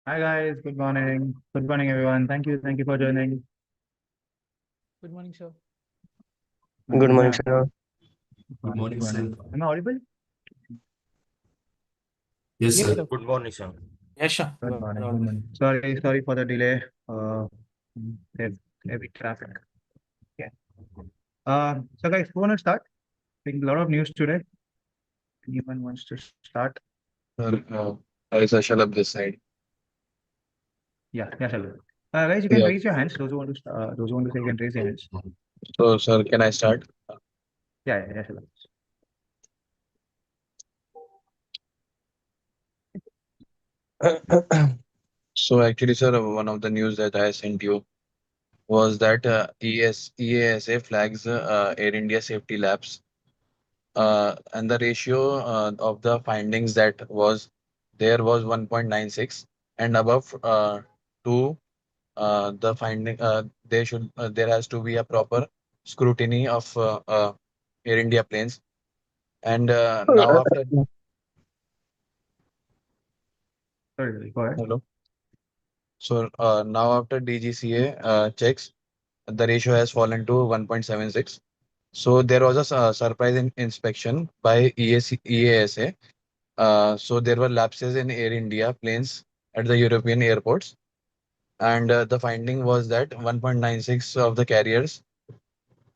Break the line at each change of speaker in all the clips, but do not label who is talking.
Hi guys, good morning. Good morning everyone. Thank you for joining.
Good morning, sir.
Good morning,
Yeah,
sir.
Good morning,
good morning.
sir.
Am I audible?
Yes,
Yes,
sir.
sir.
Good morning, sir.
Yes, sir.
Good morning. Good morning. Sorry for the delay. There's heavy traffic. Yeah. So guys, who wanna start? I think a lot of news today. Anyone wants to start?
Sir, I shall up this side.
Yeah, sure. Guys, you can
Yeah.
raise your hands. Those who want to say, you can raise your hands.
So, sir, can I start?
Yeah, sure.
So, actually, sir, one of the news that I sent you was that EASA flags Air India safety labs, and the ratio of the findings that was there was 1.96, and above two, the finding there has to be a proper scrutiny of Air India planes. And now after
Sorry, go ahead.
hello. So now after DGCA checks, the ratio has fallen to 1.76. So there was a surprise inspection by EASA. So there were lapses in Air India planes at the European airports, and the finding was that 1.96 of the carriers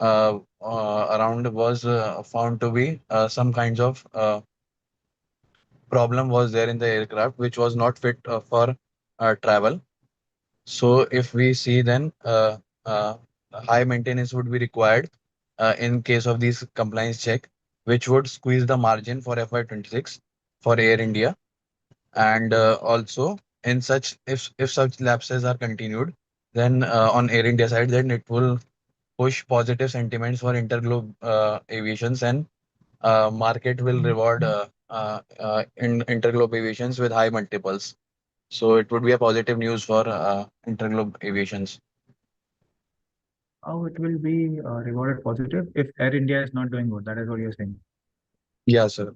around was found to be some kinds of problem was there in the aircraft, which was not fit for travel. So if we see, then high maintenance would be required in case of these compliance check, which would squeeze the margin for FY26 for Air India. And also, in such if such lapses are continued, then on Air India side, then it will push positive sentiments for interglobe aviations, and market will reward in interglobe aviations with high multiples. So it would be a positive news for interglobe aviations.
How it will be rewarded positive if Air India is not doing good? That is what you're saying.
Yeah, sir.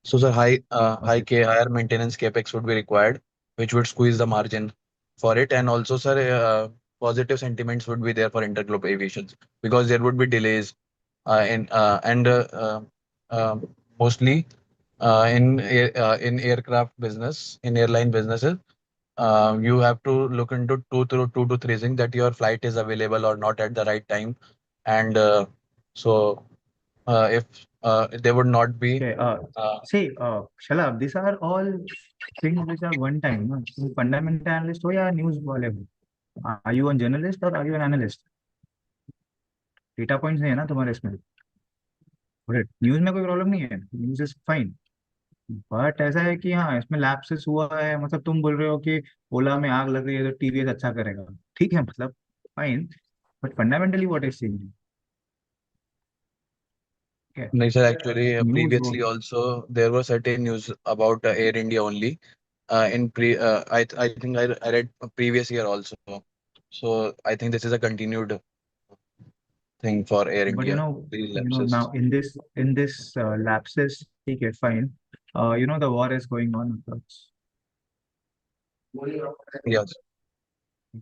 So, sir,
Okay.
higher maintenance capex would be required, which would squeeze the margin for it. And also, sir, positive sentiments would be there for interglobe aviations because there would be delays in and mostly in aircraft business, in airline businesses, you have to look into two to three things, that your flight is available or not at the right time, and so if they would not be.
Okay.
Uh,
See, Shalab, these are all things which are one time. No? तुम fundamental analyst हो या news वाले हो? Are you a journalist or are you an analyst? Data points नहीं है ना तुम्हारे इसमें. न्यूज में कोई प्रॉब्लम नहीं है. News is fine. बट ऐसा है कि हाँ इसमें लैप्सेस हुआ है. मतलब तुम बोल रहे हो कि ओला में आग लग रही है तो टीवीएस अच्छा करेगा. ठीक है मतलब fine. But fundamentally what is changing?
No, sir, actually,
news वो.
previously also there were certain news about Air India only. I think I read previous year also. So I think this is a continued thing for Air
But
India. These lapses.
now in this lapses, okay, fine. The war is going on, of course.
Yes.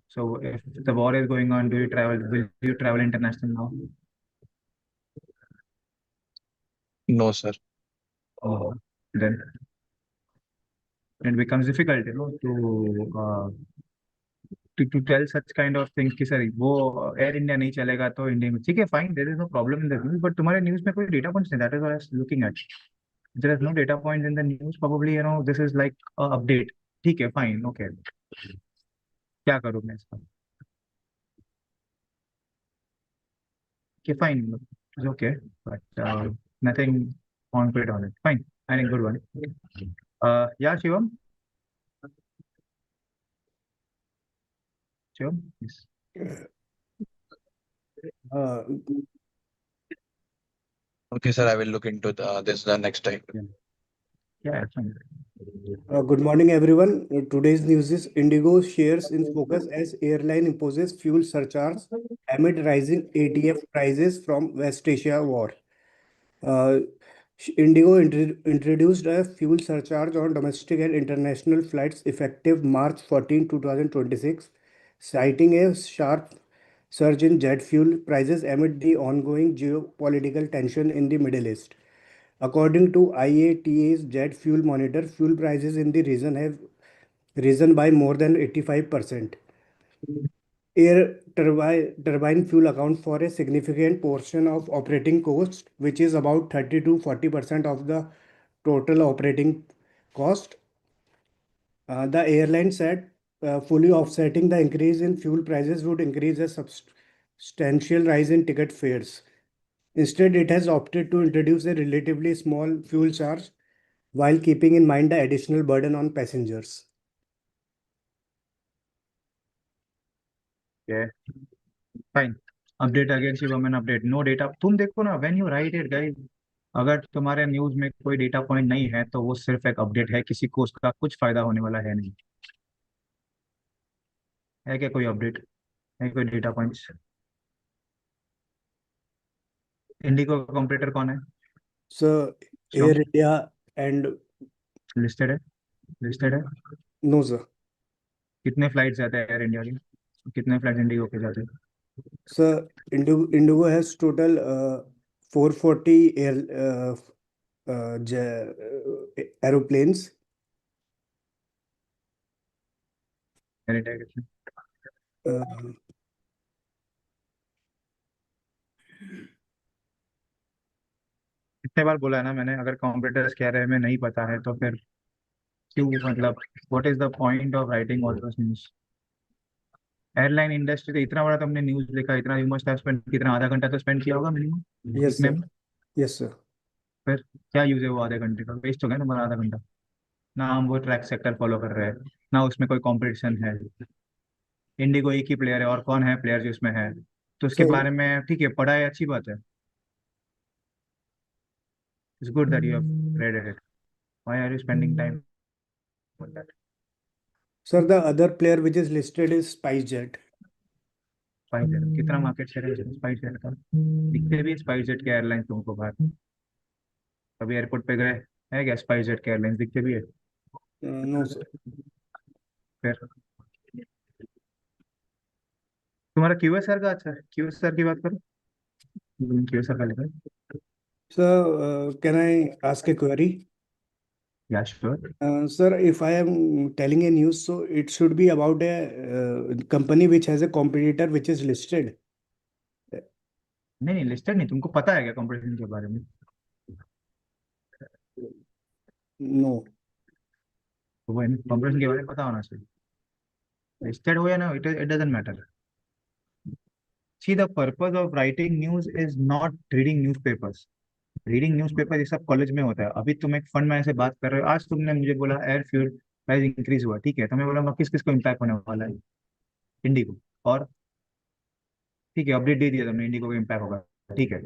So if the war is going on, do you travel? Will you travel international now?
No, sir.
Oh, then it becomes difficult, to tell such kind of things कि सर वो Air India नहीं चलेगा तो India में ठीक है fine. There is no problem in the news. But तुम्हारे न्यूज में कोई डेटा पॉइंट्स नहीं. That is what I was looking at. There is no data point in the news. Probably this is like update. ठीक है fine. Okay. क्या करूँ मैं इसका? Okay, fine. It's okay, but nothing concrete on it. Fine. I think good one. Yeah, Shivam. Shivam. Yes.
Uh,
Okay, sir. I will look into this the next time.
Yeah, fine.
Good morning, everyone. Today's news is Indigo shares in focus as airline imposes fuel surcharge amid rising ATF prices from West Asia war. Uh, Indigo introduced a fuel surcharge on domestic and international flights effective March 14, 2026, citing a sharp surge in jet fuel prices amid the ongoing geopolitical tension in the Middle East. According to IATA's jet fuel monitor, fuel prices in the region have risen by more than 85%. Air turbine fuel accounts for a significant portion of operating costs, which is about 30 to 40% of the total operating cost. The airline said fully offsetting the increase in fuel prices would increase a substantial rise in ticket fares. Instead, it has opted to introduce a relatively small fuel charge while keeping in mind the additional burden on passengers.
Yeah, fine. Update again, Shivam, update. No data. तुम देखो ना, when you write it, guys, अगर तुम्हारे news में कोई data point नहीं है तो वो सिर्फ एक अपडेट है, किसी को उसका कुछ फायदा होने वाला है नहीं। है क्या कोई अपडेट? है कोई डेटा पॉइंट्स? इंडिगो का कॉम्पिटिटर कौन है?
So,
Shivam,
Air India and
listed है? लिस्टेड है?
no, sir.
कितने फ्लाइट जाते हैं एयर इंडिया के? कितने फ्लाइट इंडिगो के जाते हैं?
So, Indigo has total 440 aeroplanes.
Air India कितने?
Uh,
कितने बार बोला है ना मैंने, अगर कॉम्पिटिटर्स कह रहे हैं हमें नहीं पता है तो फिर क्यों, मतलब what is the point of writing all this news? Airline industry तो इतना बड़ा, तुमने न्यूज लिखा, इतना यू मस्ट हैव स्पेंड, कितना आधा घंटा तो स्पेंड किया होगा मिनिमम
yes,
लिखने
sir.
में।
Yes, sir.
फिर क्या यूज है वो आधे घंटे का? वेस्ट हो गया ना हमारा आधा घंटा। ना हम वो ट्रैक सेक्टर फॉलो कर रहे हैं, ना उसमें कोई कंपटीशन है। इंडिगो एक ही प्लेयर है, और कौन है प्लेयर जो इसमें है? तो उसके
So,
बारे में ठीक है, पढ़ा है, अच्छी बात है। It's good that you have read it. Why are you spending time on that?
sir, the other player which is listed is SpiceJet.
SpiceJet कितना मार्केट शेयर है स्पाइस जेट का? दिखते भी स्पाइस जेट के airline तुमको बाहर? कभी airport पे गए? है क्या स्पाइस जेट के एयरलाइंस दिखते भी है?
No, sir.
फिर तुम्हारा क्यूएसआर का अच्छा है, क्यूएसआर की बात करो। क्यूएसआर का लिखा है?
So, can I ask a query?
या sure.
Sir, if I am telling a news, so it should be about a company which has a competitor which is listed.
नहीं नहीं, लिस्टेड नहीं। तुमको पता है क्या कंपटीशन के बारे में?
No.
तो वो कंपटीशन के बारे में पता होना चाहिए। लिस्टेड हो या ना, it doesn't matter. See the purpose of writing news is not reading newspapers. Reading newspaper ये सब कॉलेज में होता है। अभी तुम एक फंड मैनेजर से बात कर रहे हो, आज तुमने मुझे बोला एयर फ्यूल प्राइस इंक्रीज हुआ, ठीक है, तो मैं बोला किस किस को इम्पैक्ट होने वाला है? इंडिगो। और ठीक है, अपडेट दे दिया तुमने, इंडिगो को इम्पैक्ट होगा, ठीक है।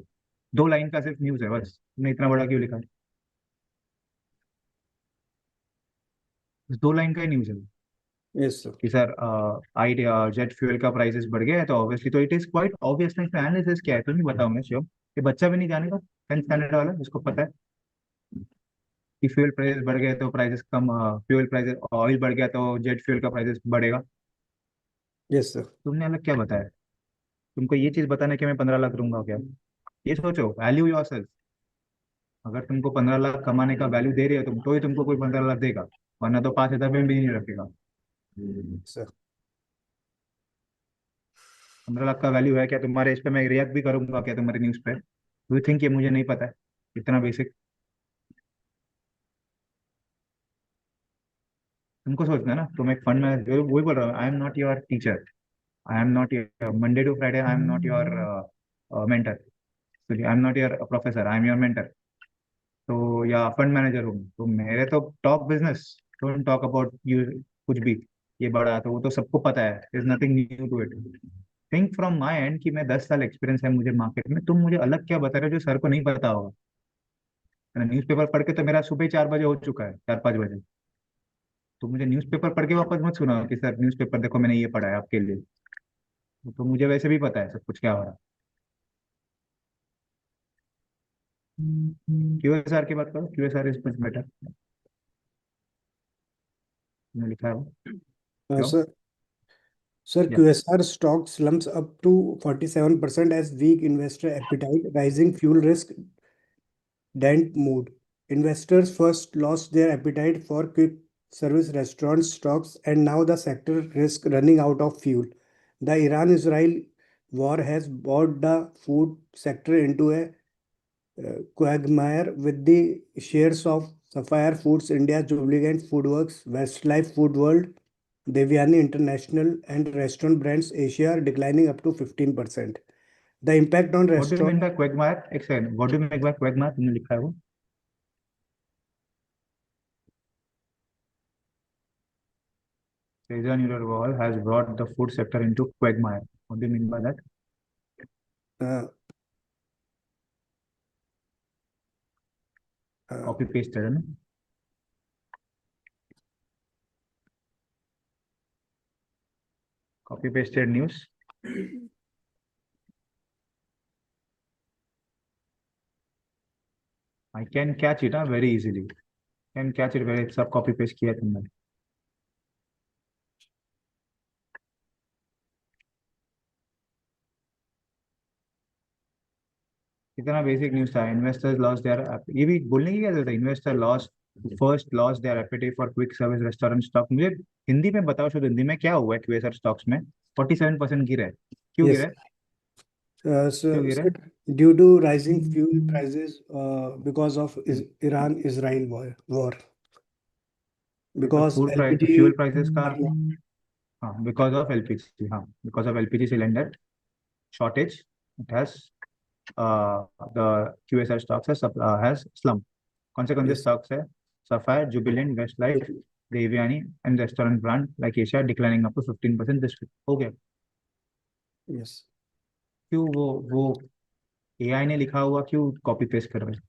दो लाइन का सिर्फ न्यूज है बस, तुमने इतना बड़ा क्यों लिखा? बस दो लाइन का ही न्यूज है
Yes, sir.
कि सर आई जेट फ्यूल का प्राइसेस बढ़ गया है, तो ऑब्वियसली तो it is quite obvious. Analysis क्या है तुम ही बताओ, मैं श्योर ये बच्चा भी नहीं जानेगा 10th स्टैंडर्ड वाला, जिसको पता है कि फ्यूल प्राइस बढ़ गए तो प्राइसेस कम, फ्यूल प्राइसेस ऑयल बढ़ गया तो जेट फ्यूल का प्राइसेस बढ़ेगा।
Yes, sir.
तुमने अलग क्या बताया? तुमको ये चीज बताने कि मैं 15 लाख दूंगा क्या? ये सोचो, वैल्यू योरसेल्फ। अगर तुमको 15 लाख कमाने का वैल्यू दे रहे हो तुम, तो ही तुमको कोई 15 लाख देगा, वरना तो 5,000 में भी नहीं रखेगा।
Sir.
15 लाख का वैल्यू है क्या तुम्हारे? इस पे मैं रिएक्ट भी करूंगा क्या तुम्हारे न्यूज पे? डू यू थिंक ये मुझे नहीं पता है इतना बेसिक? तुमको सोचना है ना, तुम एक फंड में वही बोल रहा हूँ, I am not your teacher, I am not your Monday to Friday, I am not your mentor, I am not your professor, I am your mentor. तो या फंड मैनेजर हूँ तो मेरे तो talk business, don't talk about you कुछ भी। ये बड़ा तो वो तो सबको पता है, is nothing new to it. Think from my end कि मैं 10 साल एक्सपीरियंस है मुझे मार्केट में, तुम मुझे अलग क्या बता रहे हो जो सर को नहीं पता होगा? न्यूज पेपर पढ़ के तो मेरा सुबह ही 4 बजे हो चुका है, 4-5 बजे। तो मुझे न्यूज़पेपर पढ़ के वापस मत सुना कि सर न्यूज़पेपर देखो मैंने ये पढ़ा है आपके लिए। तो मुझे वैसे भी पता है सब कुछ क्या हो रहा है। QSR की बात करो, QSR इज मच बेटर, लिखा है वो। क्यों?
Sir,
या
QSR stock slumps up to 47% as weak investor appetite, rising fuel risk dent mood. Investors first lost their appetite for quick service restaurant stocks, and now the sector risk running out of fuel. The Iran-Israel war has brought the food sector into a quagmire with the shares of Sapphire Foods India, Jubilant Foodworks, Westlife Food World, Devyani International, and restaurant brands Asia declining up to 15%. The impact on
what do you mean
restaurant
by quagmire? एक second, what do you mean by quagmire, तुमने लिखा है वो? Asian Euler wall has brought the food sector into quagmire. What do you mean by that?
uh, uh,
Copy pasted है ना? Copy pasted news. I can catch it very easily. Can catch it very, सब copy paste किया तुमने. कितना basic news था. Investors loss there, ये भी बोलने की क्या जरूरत है? Investor loss, first loss there appetite for quick service restaurant stock. मुझे हिंदी में बताओ, शुद्ध हिंदी में क्या हुआ है क्यूएसआर स्टॉक्स में? 47% गिरा है. क्यों गिरा
yes,
है? क्यों गिरा
sir,
है?
due to rising fuel prices because of Iran-Israel war,
तो
because
food price, fuel
LPG
prices का,
are not.
हाँ बिकॉज ऑफ एलपीजी, हाँ because of LPG cylinder shortage, it has the QSR stocks has slumped. कौन से
Yes,
stocks है? Sapphire, Jubilant, Westlife, Devyani and restaurant brand like Asia declining up to 15% this week. हो गया.
yes,
क्यों वो AI ने लिखा हुआ क्यों कॉपी पेस्ट कर रहे हैं?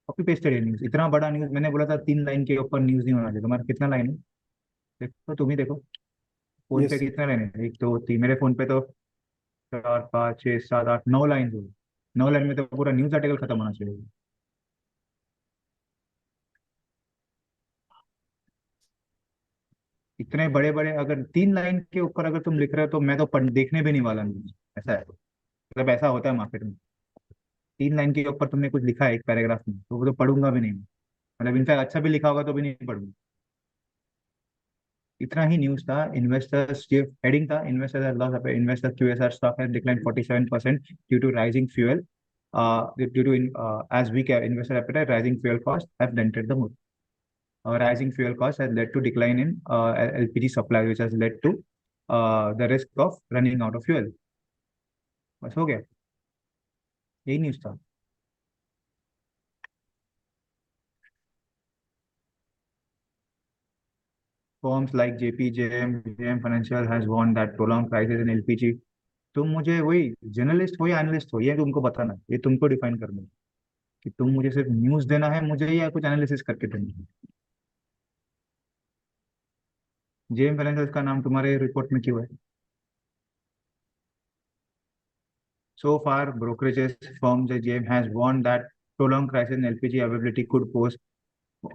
कॉपी पेस्टेड है न्यूज. इतना बड़ा न्यूज, मैंने बोला था 3 लाइन के ऊपर न्यूज नहीं होना चाहिए. तुम्हारा कितना लाइन है? देखो, तुम ही देखो फोन पे
yes,
कितना लाइन है. 1 2 3, मेरे फोन पे तो 4 5 6 7 8 9 लाइन हुई. 9 लाइन में तो पूरा न्यूज आर्टिकल खत्म होना चाहिए. इतने बड़े बड़े, अगर 3 लाइन के ऊपर अगर तुम लिख रहे हो तो मैं तो देखने भी नहीं वाला न्यूज. ऐसा है, मतलब ऐसा होता है मार्केट में. 3 लाइन के ऊपर तुमने कुछ लिखा है एक पैराग्राफ में तो वो तो पढ़ूंगा भी नहीं. मतलब इनफैक्ट अच्छा भी लिखा होगा तो भी नहीं पढ़ूंगा. इतना ही न्यूज था. इन्वेस्टर्स, ये हेडिंग था, investors loss, investor QSR stock has declined 47% due to rising fuel, due to as weak investor appetite, rising fuel costs have dented the mood. Rising fuel costs has led to decline in LPG supply, which has led to the risk of running out of fuel. बस हो गया, यही news था. Firms like JP, JM Financial has warned that prolonged crisis in LPG. तुम मुझे वही journalist हो या एनालिस्ट हो, ये तुमको बताना है, ये तुमको डिफाइन करना है कि तुम मुझे सिर्फ न्यूज़ देना है मुझे, या कुछ एनालिसिस करके देना है. जेएम फाइनेंशियल का नाम तुम्हारे रिपोर्ट में क्यों है? So far, brokerages firms like JM has warned that prolonged crisis in LPG availability could pose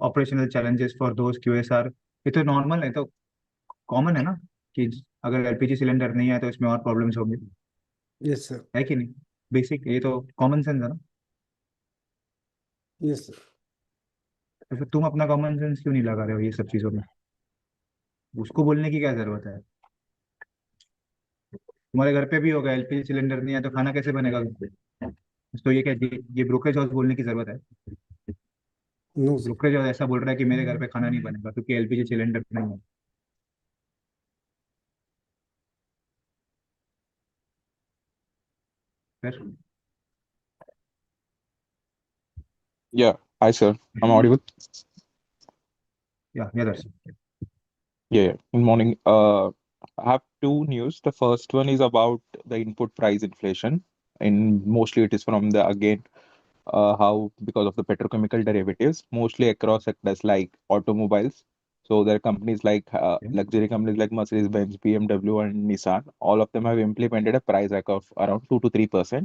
operational challenges for those QSR. ये तो नॉर्मल है, तो कॉमन है ना कि अगर एलपीजी सिलेंडर नहीं है तो इसमें और प्रॉब्लम्स होंगी.
yes, sir,
है कि नहीं? बेसिक, ये तो कॉमन सेंस है ना.
yes, sir.
तो फिर तुम अपना कॉमन सेंस क्यों नहीं लगा रहे हो ये सब चीजों में? उसको बोलने की क्या जरूरत है? तुम्हारे घर पे भी होगा, एलपीजी सिलेंडर नहीं है तो खाना कैसे बनेगा? तो ये क्या, ये ब्रोकरेज हाउस बोलने की जरूरत है?
No, sir.
ब्रोकरेज हाउस ऐसा बोल रहा है कि मेरे घर पे खाना नहीं बनेगा क्योंकि एलपीजी सिलेंडर नहीं है. फिर
Yeah, hi sir. I'm audible.
या दर्शन.
Yeah, good morning. I have two news. The first one is about the input price inflation, and mostly it is from the again how because of the petrochemical derivatives, mostly across sectors like automobiles. So there are companies like luxury companies like Mercedes-Benz, BMW, and Nissan. All of them have implemented a price hike of around 2 to 3%,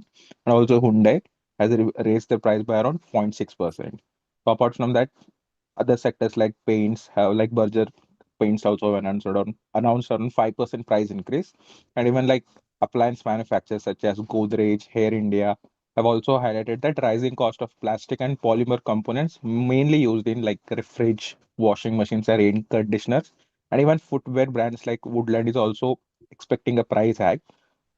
and also Hyundai. has raised the price by around 0.6%. So apart from that, other sectors like paints have like Berger Paints also announced around 5% price increase, and even like appliance manufacturers such as Godrej, Hair India have also highlighted that rising cost of plastic and polymer components mainly used in like fridge, washing machines, and air conditioners, and even footwear brands like Woodland is also expecting a price hike.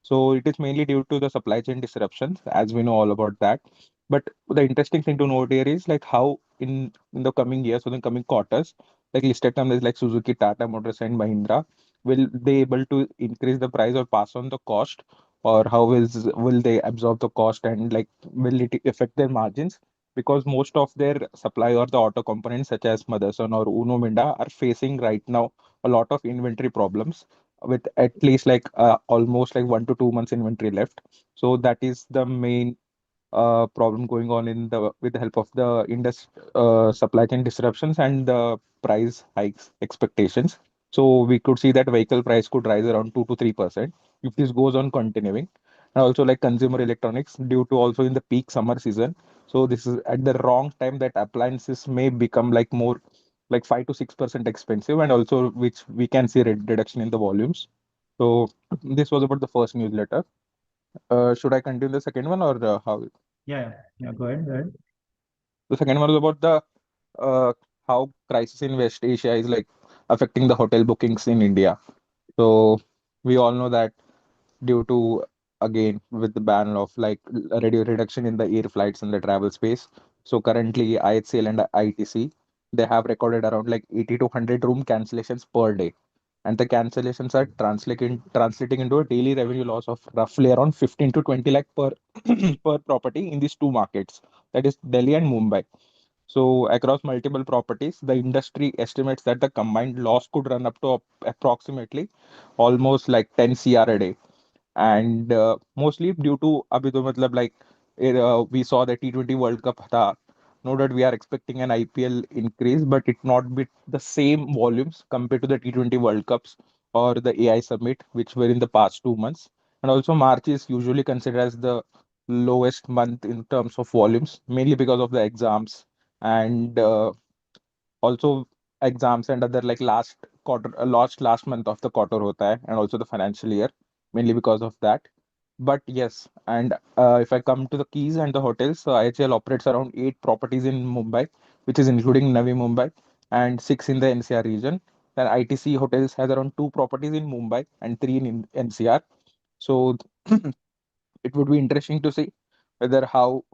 So it is mainly due to the supply chain disruptions, as we know all about that. But the interesting thing to note here is like how in the coming years or the coming quarters, like listed companies like Suzuki, Tata Motors, and Mahindra, will they able to increase the price or pass on the cost, or how will they absorb the cost and like will it affect their margins? Because most of their supply or the auto components such as Motherson or Uno Minda are facing right now a lot of inventory problems with at least like almost like 1 to 2 months inventory left. So that is the main problem going on in the with the help of the supply chain disruptions and the price hikes expectations. So we could see that vehicle price could rise around 2 to 3% if this goes on continuing. And also like consumer electronics due to also in the peak summer season. So this is at the wrong time that appliances may become like more like 5 to 6% expensive, and also which we can see reduction in the volumes. So this was about the first newsletter. Should I continue the second one, or how?
Yeah, yeah. Go ahead. Go ahead.
The second one was about the how crisis in West Asia is like affecting the hotel bookings in India. So we all know that due to again with the ban of like radio reduction in the air flights in the travel space. So currently IHCL and ITC they have recorded around like 80 to 100 room cancellations per day, and the cancellations are translating into a daily revenue loss of roughly around 15 to 20 lakh per per property in these two markets, that is Delhi and Mumbai. So across multiple properties, the industry estimates that the combined loss could run up to approximately almost like 10 CR a day, and mostly due to अभी तो मतलब like we saw the T20 World Cup था. No doubt we are expecting an IPL increase, but it not be the same volumes compared to the T20 World Cups or the AI Summit, which were in the past 2 months. And also March is usually considered as the lowest month in terms of volumes, mainly because of the exams and also exams and other like last quarter last month of the quarter hota hai, and also the financial year, mainly because of that. But yes, and if I come to the keys and the hotels, so IHL operates around 8 properties in Mumbai, which is including Navi Mumbai, and 6 in the NCR region. Then ITC Hotels has around 2 properties in Mumbai and 3 in NCR. So it would be interesting to see whether how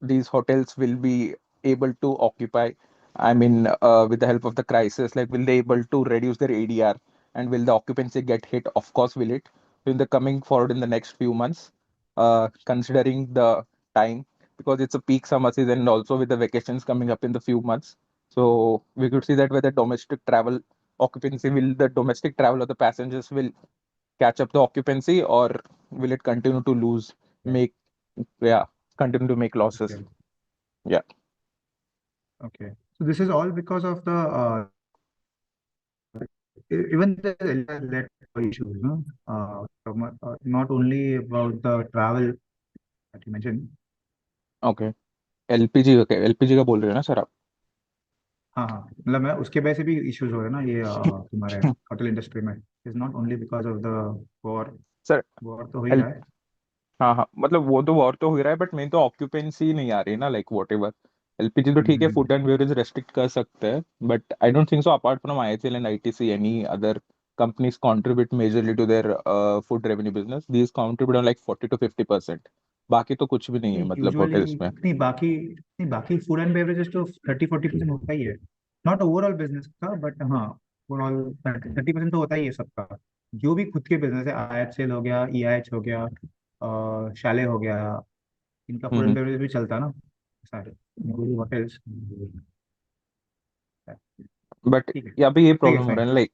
these hotels will be able to occupy. I mean, with the help of the crisis, like will they able to reduce their ADR, and will the occupancy get hit? Of course, will it in the coming forward in the next few months, considering the time, because it's a peak summer season and also with the vacations coming up in the few months. So we could see that whether domestic travel occupancy will the domestic travel of the passengers will catch up the occupancy, or will it continue to lose,
Yeah.
make yeah, continue to make losses.
Okay.
Yeah.
Okay. So this is all because of the even the led issues, no? Not only about the travel that you mentioned.
Okay LPG का LPG का बोल रहे हो ना sir आप?
हाँ हाँ, मतलब मैं उसके वजह से भी इश्यूज हो रहे हैं ना ये तुम्हारे होटल इंडस्ट्री में. Is not only because of the war.
Sir
war तो हो ही
एल
रहा है.
हाँ हाँ, मतलब वो तो और तो हो ही रहा है, बट मेन तो ऑक्यूपेंसी नहीं आ रही ना, लाइक वॉट एवर. एलपीजी तो ठीक है,
hmm.
Food and beverage restrict कर सकते हैं, but I don't think so apart from IHL and ITC any other companies contribute majorly to their food revenue business. These contribute on like 40 to 50%. बाकी तो कुछ भी नहीं है
नहीं
मतलब
यूजुअली
होटल्स में.
नहीं बाकी नहीं बाकी फूड एंड बेवरेजेस तो 30-40% होता ही है. नॉट ओवरऑल बिजनेस का बट हाँ ओवरऑल 30% तो होता ही है सबका. जो भी खुद के बिजनेस है आईएचएल हो गया ईआईएच हो गया शाले हो गया इनका फूड एंड
हम्म.
बेवरेज भी चलता है ना सारे होटल्स.
बट
ठीक है
अभी ये
ठीक है
प्रॉब्लम हो रहा
फाइन.
है लाइक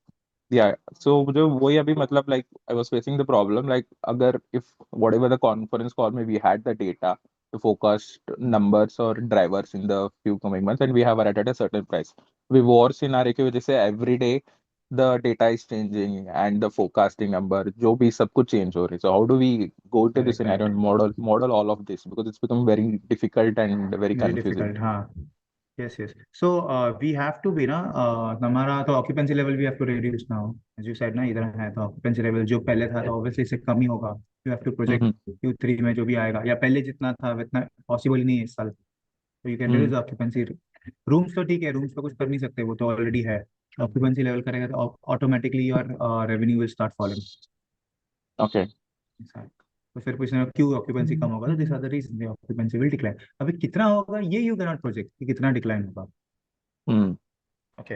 या सो मुझे वही अभी मतलब like I was facing the problem like अगर if whatever the conference call में we had the data to forecast numbers or drivers in the few coming months, and we have arrived at a certain price. We war scenario की वजह से every day the data is changing and the forecasting number, जो भी सब कुछ change हो रही है. So how do we go to the
Correct,
scenario and
correct.
model all of this, because it's become very difficult and very
Very
confusing.
difficult, हाँ. Yes, yes. So we have to be ना हमारा तो occupancy level we have to reduce now. As you said ना, इधर है तो occupancy level जो पहले था तो obviously इससे कम ही होगा. You have to project Q3 में जो भी आएगा या पहले जितना था इतना possible ही नहीं है इस साल. So you can reduce the occupancy. Rooms तो ठीक है, rooms तो कुछ कर नहीं सकते, वो तो already है. Occupancy level करेगा तो automatically your revenue will start falling.
Okay.
ऐसा है. तो फिर पूछना क्यों ऑक्यूपेंसी कम होगा, तो this are the reason occupancy will decline. अभी कितना होगा ये यू कैन नॉट प्रोजेक्ट कि कितना डिक्लाइन होगा.
Hmm.
Okay,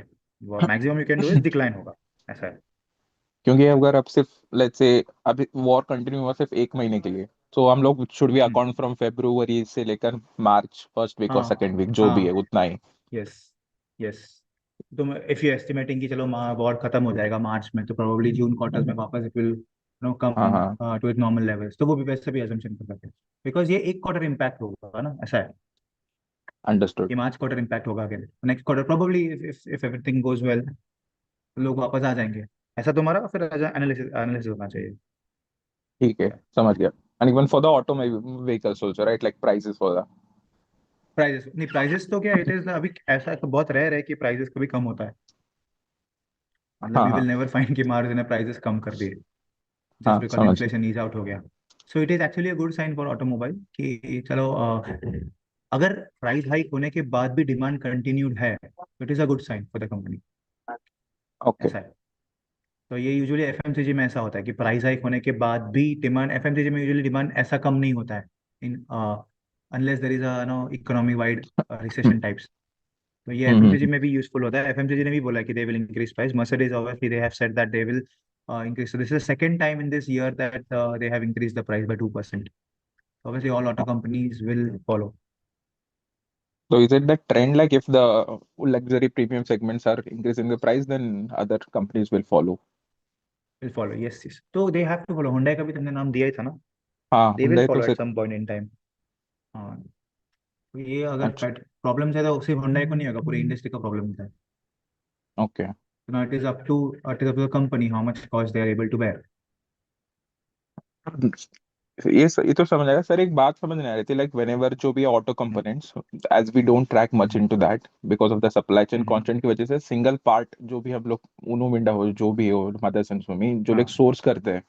maximum you can do is decline होगा, ऐसा है.
क्योंकि अगर अब सिर्फ लेट्स से अभी वॉर कंटिन्यू हुआ सिर्फ 1 महीने के लिए, तो हम लोग should be account from February से लेकर मार्च फर्स्ट वीक और
हाँ
सेकेंड वीक जो भी है
हाँ.
उतना ही.
Yes yes. तो इफ यू एस्टिमेटिंग कि चलो वॉर खत्म हो जाएगा मार्च में, तो प्रोबेबली जून क्वार्टर में वापस इट विल नो कम
हाँ हाँ.
टू इट नॉर्मल लेवल्स, तो वो भी वैसे भी अजम्पशन कर सकते हैं बिकॉज ये एक क्वार्टर इम्पैक्ट होगा ना, ऐसा है.
अंडरस्टूड.
ये मार्च क्वार्टर इम्पैक्ट होगा, again next quarter probably if everything goes well लोग वापस आ जाएंगे. ऐसा तुम्हारा फिर एनालिसिस एनालिसिस होना चाहिए.
ठीक है, समझ गया. And even for the auto vehicles also, right, like prices for the.
Prices नहीं, प्राइजेस तो क्या इट इज अभी ऐसा तो बहुत रेयर है कि प्राइजेस कभी कम होता है. मतलब
हाँ
यू विल
हाँ
नेवर फाइंड कि मार्जिन ने प्राइजेस कम कर दिए जस्ट
हाँ,
बिकॉज
समझ गया.
इन्फ्लेशन ईज आउट हो गया. So it is actually a good sign for automobile कि चलो अगर प्राइस हाइक होने के बाद भी डिमांड कंटिन्यूड है तो it is a good sign for the company,
okay.
ऐसा है. तो ये यूजुअली एफएमसीजी में ऐसा होता है कि प्राइस हाइक होने के बाद भी डिमांड, एफएमसीजी में यूजुअली डिमांड ऐसा कम नहीं होता है in unless there is a no economy wide recession types. तो ये एफएमसीजी में भी यूजफुल होता है. एफएमसीजी ने भी बोला कि they will increase price. Mercedes obviously they have said that they will increase. So this is the second time in this year that they have increased the price by 2%. Obviously, all auto companies will follow.
So is it the trend, like if the luxury premium segments are increasing the price, then other companies will follow?
Will follow. Yes, yes. So they have to follow. Hyundai का भी तुमने नाम दिया ही था ना.
हाँ,
They will
Hyundai तो
follow at
सिर्फ.
some point in time. हाँ. तो ये अगर
अच्छा.
प्रॉब्लम है तो सिर्फ Hyundai को नहीं होगा, पूरी इंडस्ट्री का प्रॉब्लम होता है.
Okay.
So now it is up to the company how much cost they are able to bear.
ये तो समझ आएगा सर. एक बात समझ नहीं आ रही थी, लाइक व्हेनेवर जो भी auto components, as we don't track much into that because of the supply chain constant की वजह से, सिंगल पार्ट जो भी हम लोग उनो विंडा हो जो भी हो मदर्स एंड सुमी जो लोग
हाँ.
सोर्स करते हैं,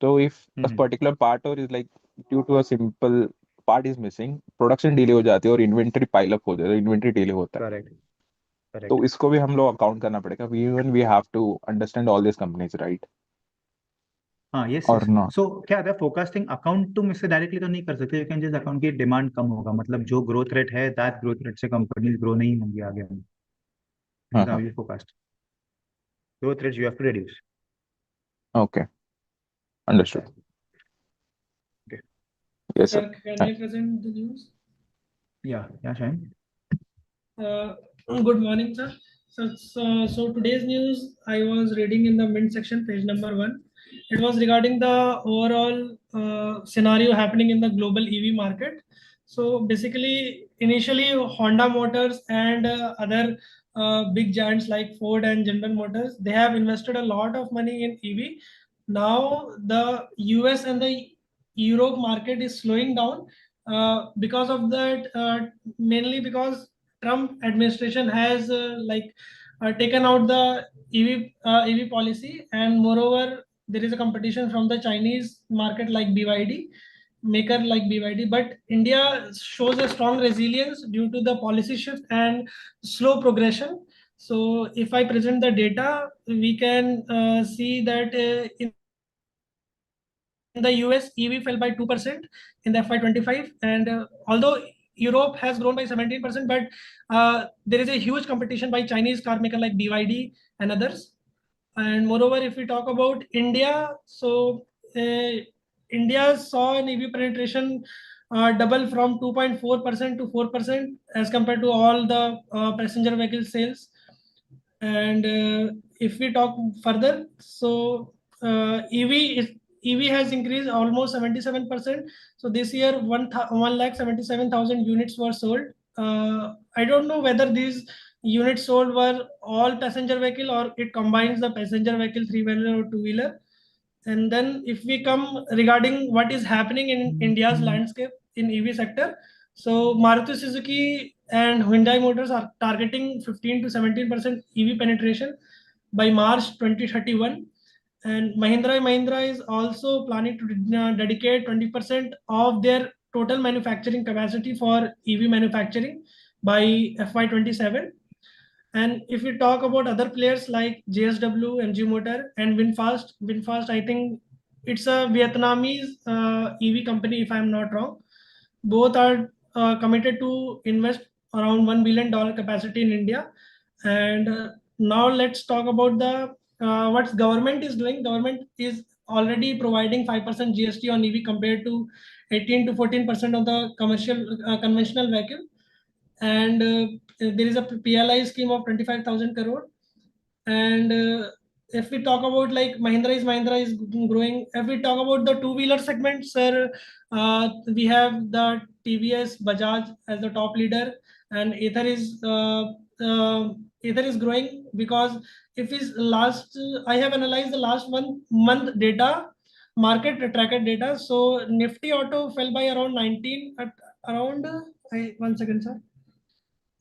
तो इफ अ पर्टिकुलर पार्ट और is like due to a simple part is missing, production delay हो जाती है और इन्वेंटरी पाइल अप हो जाता है, इन्वेंटरी डिले होता है.
Correct correct.
तो इसको भी हम लोग अकाउंट करना पड़ेगा. We have to understand all this companies, right,
हाँ. यस
और
यस.
नॉट.
सो क्या है फोरकास्टिंग अकाउंट तुम इससे डायरेक्टली तो नहीं कर सकते. यू कैन जस्ट अकाउंट की डिमांड कम होगा, मतलब जो ग्रोथ रेट है दैट ग्रोथ रेट से कंपनीज ग्रो नहीं होंगी आगे. दिस
हाँ
इज हाउ
हाँ.
You forecast. Growth rates you have to reduce.
Okay,
That's
understood.
it. Okay.
Yes
Sir,
sir.
can I present the news?
Yeah, Shine.
Good morning, sir. So today's news I was reading in the mint section, page number 1. It was regarding the overall scenario happening in the global EV market. So basically, initially Honda Motors and other big giants like Ford and General Motors, they have invested a lot of money in EV. Now the US and the Europe market is slowing down because of that, mainly because Trump administration has taken out the EV policy, and moreover there is a competition from the Chinese market like BYD maker like BYD, but India shows a strong resilience due to the policy shift and slow progression. So if I present the data, we can see that in the US, EV fell by 2% in the FY25, and although Europe has grown by 17%, but there is a huge competition by Chinese car maker like BYD and others. And moreover, if we talk about India, so India saw an EV penetration double from 2.4% to 4% as compared to all the passenger vehicle sales. And if we talk further, so EV has increased almost 77%. So this year, 1,77,000 units were sold. I don't know whether these units sold were all passenger vehicle, or it combines the passenger vehicle, three-wheeler or two-wheeler. And then if we come regarding what is happening in India's landscape in EV sector, so Maruti Suzuki and Hyundai Motors are targeting 15 to 17% EV penetration by March 2031. And Mahindra is also planning to dedicate 20% of their total manufacturing capacity for EV manufacturing by FY27. And if we talk about other players like JSW, MG Motor, and VinFast, I think it's a Vietnamese EV company, if I'm not wrong. Both are committed to invest around $1 billion capacity in India. And now let's talk about the what government is doing. Government is already providing 5% GST on EV compared to 18 to 14% of the commercial conventional vehicle. And there is a PLI scheme of 25,000 crore. And if we talk about like Mahindra is growing. If we talk about the two-wheeler segment, sir, we have the TVS Bajaj as the top leader, and Ather is growing because if is last I have analyzed the last 1 month data, market tracker data. So Nifty Auto fell by around 19 at around 1 second, sir.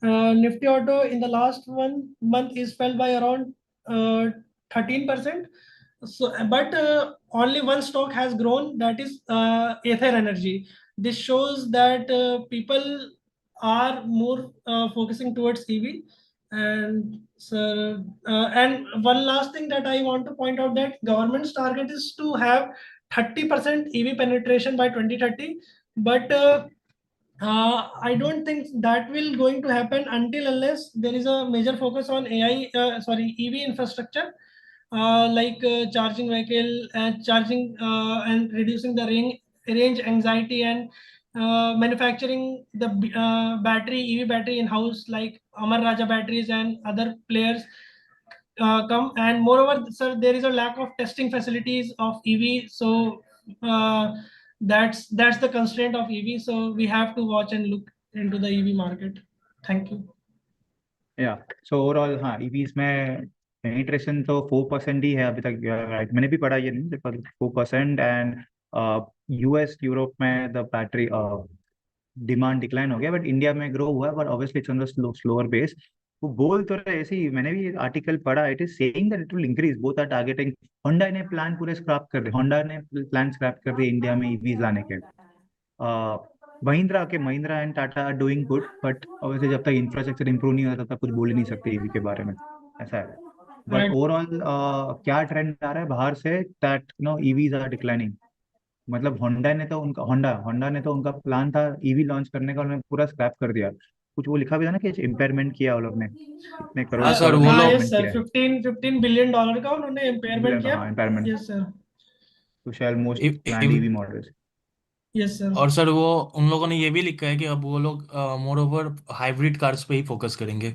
Nifty Auto in the last 1 month is fell by around 13%. So, but only one stock has grown, that is Ather Energy. This shows that people are more focusing towards EV. And so, and one last thing that I want to point out, that government's target is to have 30% EV penetration by 2030, but I don't think that will going to happen until unless there is a major focus on EV infrastructure, like charging vehicle and charging and reducing the range anxiety, and manufacturing the EV battery in house, like Amar Raja batteries and other players come. And moreover, sir, there is a lack of testing facilities of EV. So that's the constraint of EV. So we have to watch and look into the EV market. Thank you.
या so overall हाँ EVs में penetration तो 4% ही है अभी तक, right? मैंने भी पढ़ा ये नहीं, 4%। एंड यूएस यूरोप में द बैटरी डिमांड डिक्लाइन हो गया, बट इंडिया में ग्रो हुआ है, but obviously it's on the slower base. वो बोल तो रहे ऐसे ही, मैंने भी आर्टिकल पढ़ा, it is saying that it will increase, both are targeting. Honda ने प्लान पूरे स्क्रैप कर दिए, होंडा ने प्लान स्क्रैप कर दिए इंडिया में ईवीज लाने के। Mahindra and Tata are doing good, but obviously जब तक इंफ्रास्ट्रक्चर इंप्रूव नहीं होता तब तक कुछ बोल ही नहीं सकते ईवी के बारे में, ऐसा है। But
Right.
ओवरऑल क्या ट्रेंड आ रहा है बाहर से, दैट ईवीज आर डिक्लाइनिंग। मतलब होंडा ने तो उनका प्लान था ईवी लॉन्च करने का, उन्होंने पूरा स्क्रैप कर दिया। कुछ वो लिखा भी था ना कि इम्पेयरमेंट किया वो लोग ने, इतने करोड़
हाँ सर,
करोड़
वो
का
लोग
yes
इम्पेयरमेंट
sir,
किया है।
15 बिलियन डॉलर का उन्होंने इम्पेयरमेंट किया।
हाँ, impairment
Yes sir.
To share most
EV,
planned
EV,
EV models.
Yes sir.
और सर वो उन लोगों ने ये भी लिखा है कि अब वो लोग मोर ओवर हाइब्रिड कार्स पे ही फोकस करेंगे।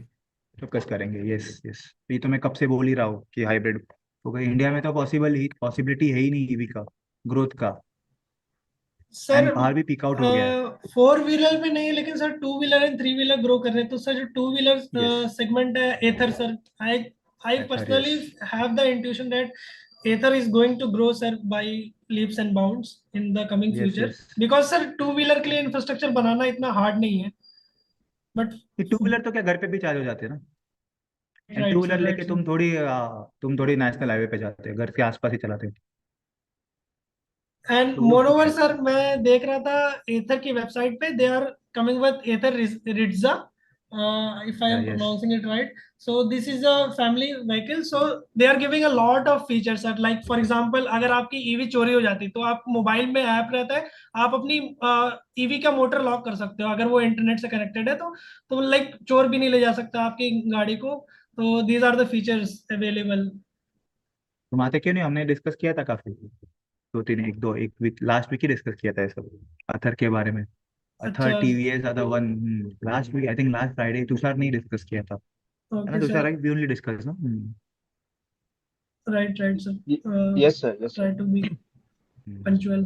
फोकस करेंगे, यस यस। ये तो मैं कब से बोल ही रहा हूँ कि हाइब्रिड होगा। इंडिया में तो पॉसिबिलिटी है ही नहीं ईवी का ग्रोथ का,
सर
एंड बाहर भी पीक आउट हो गया है।
फोर व्हीलर में नहीं, लेकिन sir two wheeler and three wheeler grow कर रहे हैं। तो सर जो टू व्हीलर
यस,
सेगमेंट है Ather, sir I I
Ather,
personally
yes
have the intuition that Ather is going to grow sir by leaps and bounds in the coming
yes
future,
yes.
because sir two wheeler के लिए infrastructure बनाना इतना hard नहीं है, but
ये two wheeler तो क्या घर पे भी चार्ज हो जाते हैं ना। And two
right
wheeler
sir,
लेके
राइट सर।
तुम थोड़ी नेशनल हाईवे पे जाते हो, घर के आसपास ही चलाते हो।
एंड
तो वो
मोर
ठीक
ओवर
है।
सर, मैं देख रहा था एथर की वेबसाइट पे, they are coming with Ather रिट्जा, if I am
yes
pronouncing it right. So this is a family vehicle, so they are giving a lot of features sir, like for example अगर आपकी EV चोरी हो जाती तो आप mobile में app रहता है, आप अपनी ईवी का मोटर लॉक कर सकते हो अगर वो इंटरनेट से कनेक्टेड है, तो लाइक चोर भी नहीं ले जा सकता आपकी गाड़ी को। तो these are the features available.
तुम आते क्यों नहीं? हमने डिस्कस किया था काफी, दो तीन एक वीक लास्ट वीक ही डिस्कस किया था ये सब, अथर के बारे में। अथर
अच्छा,
TVS other one, last week, I think last Friday Tushar नहीं डिस्कस किया था, है ना
okay
Tushar?
Sir,
right, we only discuss ना।
Right right sir,
yes sir, yes
try
sir.
To be punctual.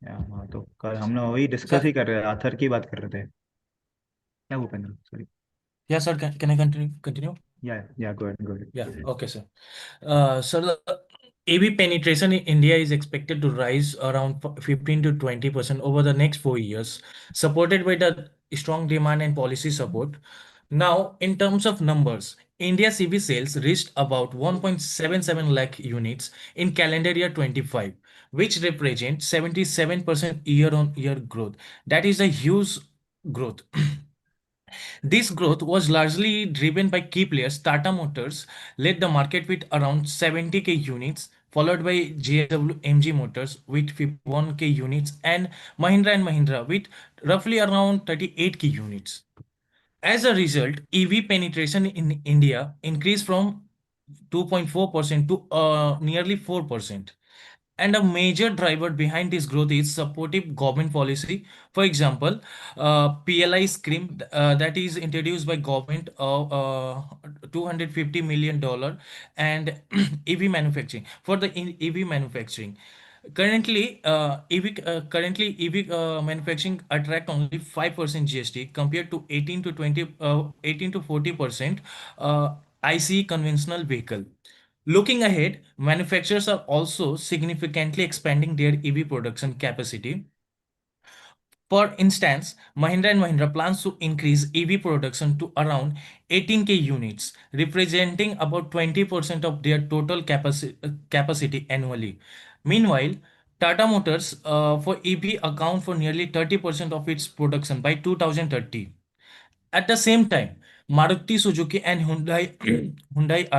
हाँ, तो कल हम लोग वही डिस्कस
सर
ही कर रहे थे, अथर की बात कर रहे थे। क्या वो पहना, sorry.
Yeah, sir. Can I continue?
Yeah, go ahead.
Yeah. Okay, sir. So the AV penetration in India is expected to rise around 15 to 20% over the next 4 years, supported by the strong demand and policy support. Now, in terms of numbers, India's EV sales reached about 1.77 lakh units in calendar year 25, which represents 77% year-on-year growth. That is a huge growth. This growth was largely driven by key players. Tata Motors led the market with around 70k units, followed by JSW MG Motors with 51k units, and Mahindra with roughly around 38k units. As a result, EV penetration in India increased from 2.4% to nearly 4%. And a major driver behind this growth is supportive government policy. For example, PLI scheme that is introduced by government of $250 million, and EV manufacturing for the EV manufacturing. Currently EV manufacturing attract only 5% GST compared to 18 to 40% ICE conventional vehicle. Looking ahead, manufacturers are also significantly expanding their EV production capacity. For instance, Mahindra plans to increase EV production to around 18k units, representing about 20% of their total capacity annually. Meanwhile, Tata Motors for EV account for nearly 30% of its production by 2030. At the same time, Maruti Suzuki and Hyundai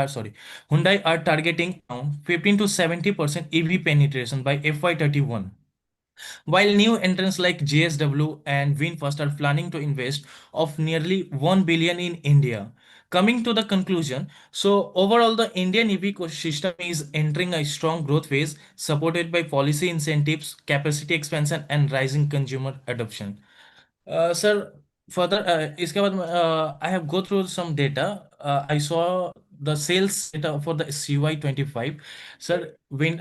are targeting around 15 to 70% EV penetration by FY31. While new entrants like JSW and VinFast are planning to invest of nearly 1 billion in India. Coming to the conclusion, so overall the Indian EV ecosystem is entering a strong growth phase supported by policy incentives, capacity expansion and rising consumer adoption. Sir, further, इसके बाद I have go through some data. I saw the sales data for the CY25. Sir, when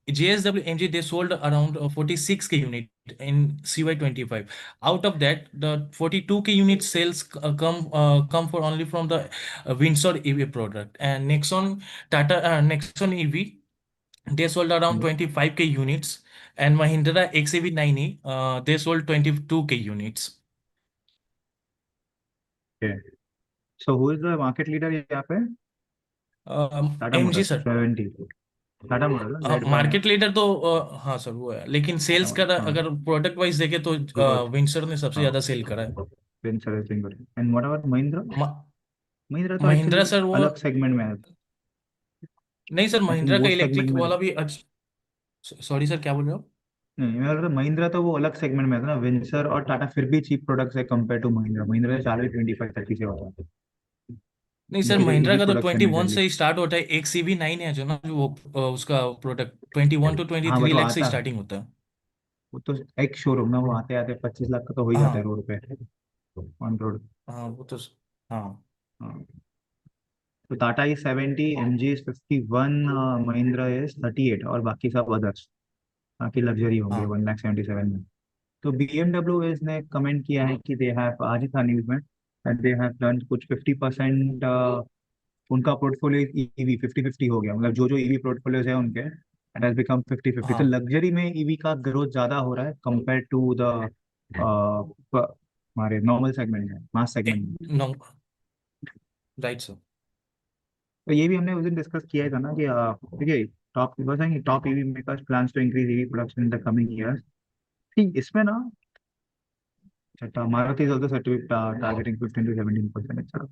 JSW MG they sold around 46k unit in CY25. Out of that, the 42k unit sales come for only from the Windsor EV product, and Nexon EV they sold around 25k units, and Mahindra XEV 9e they sold 22k units.
Okay. So who is the market leader यहाँ पे? Tata
MG
Motors,
sir
70. Tata Motors, led by
market leader तो हाँ sir वो है, लेकिन sales का
हाँ,
अगर प्रोडक्ट वाइज देखे तो
growth.
विंसर ने सबसे
हाँ,
ज्यादा सेल करा है.
Prince Servicing Group. And what about Mahindra?
म-
Mahindra तो
महिंद्रा
actually
सर वो
अलग segment में है.
नहीं सर,
I think
महिंद्रा का
वो
इलेक्ट्रिक
segment में
वाला भी सॉरी सर क्या बोल रहे हो?
नहीं, मैं बोल रहा महिंद्रा तो वो अलग सेगमेंट में था ना. विंसर और टाटा फिर भी चीप प्रोडक्ट्स है compare to Mahindra. Mahindra charge 25-30 से होता है.
नहीं सर,
उनकी जो
महिंद्रा
ईवी
का तो
प्रोडक्शन है
21
दिल्ली.
से ही स्टार्ट होता है. एक CV9 है जो ना वो उसका प्रोडक्ट 21 टू
हाँ
23
बट वो
लाख से
आता,
स्टार्टिंग होता है.
वो तो एक शोरूम ना, वो आते आते 25 लाख का तो हो ही जाता है
हाँ
रोड पे, ऑन रोड.
हाँ वो तो हाँ
हाँ. तो Tata is 70, MG is 51, Mahindra is 38 और बाकी सब अदर्स. बाकी लग्जरी होंगे
हाँ
1,77 में. तो BMW ने कमेंट किया है कि दे हैव, आज ही था न्यूज में, दैट दे हैव डन कुछ 50%. उनका पोर्टफोलियो ईवी 50-50 हो गया. मतलब जो जो ईवी पोर्टफोलियोज है उनके, इट हैज बिकम 50-50. तो
हाँ
लग्जरी में ईवी का ग्रोथ ज्यादा हो रहा है कंपेयर टू द हमारे नॉर्मल सेगमेंट में, मास सेगमेंट में.
No right sir.
तो ये भी हमने उस दिन डिस्कस किया ही था ना कि देखिए, top EV makers plans to increase EV production in the coming years. ठीक, इसमें ना Maruti is also targeting 15 to 17% itself.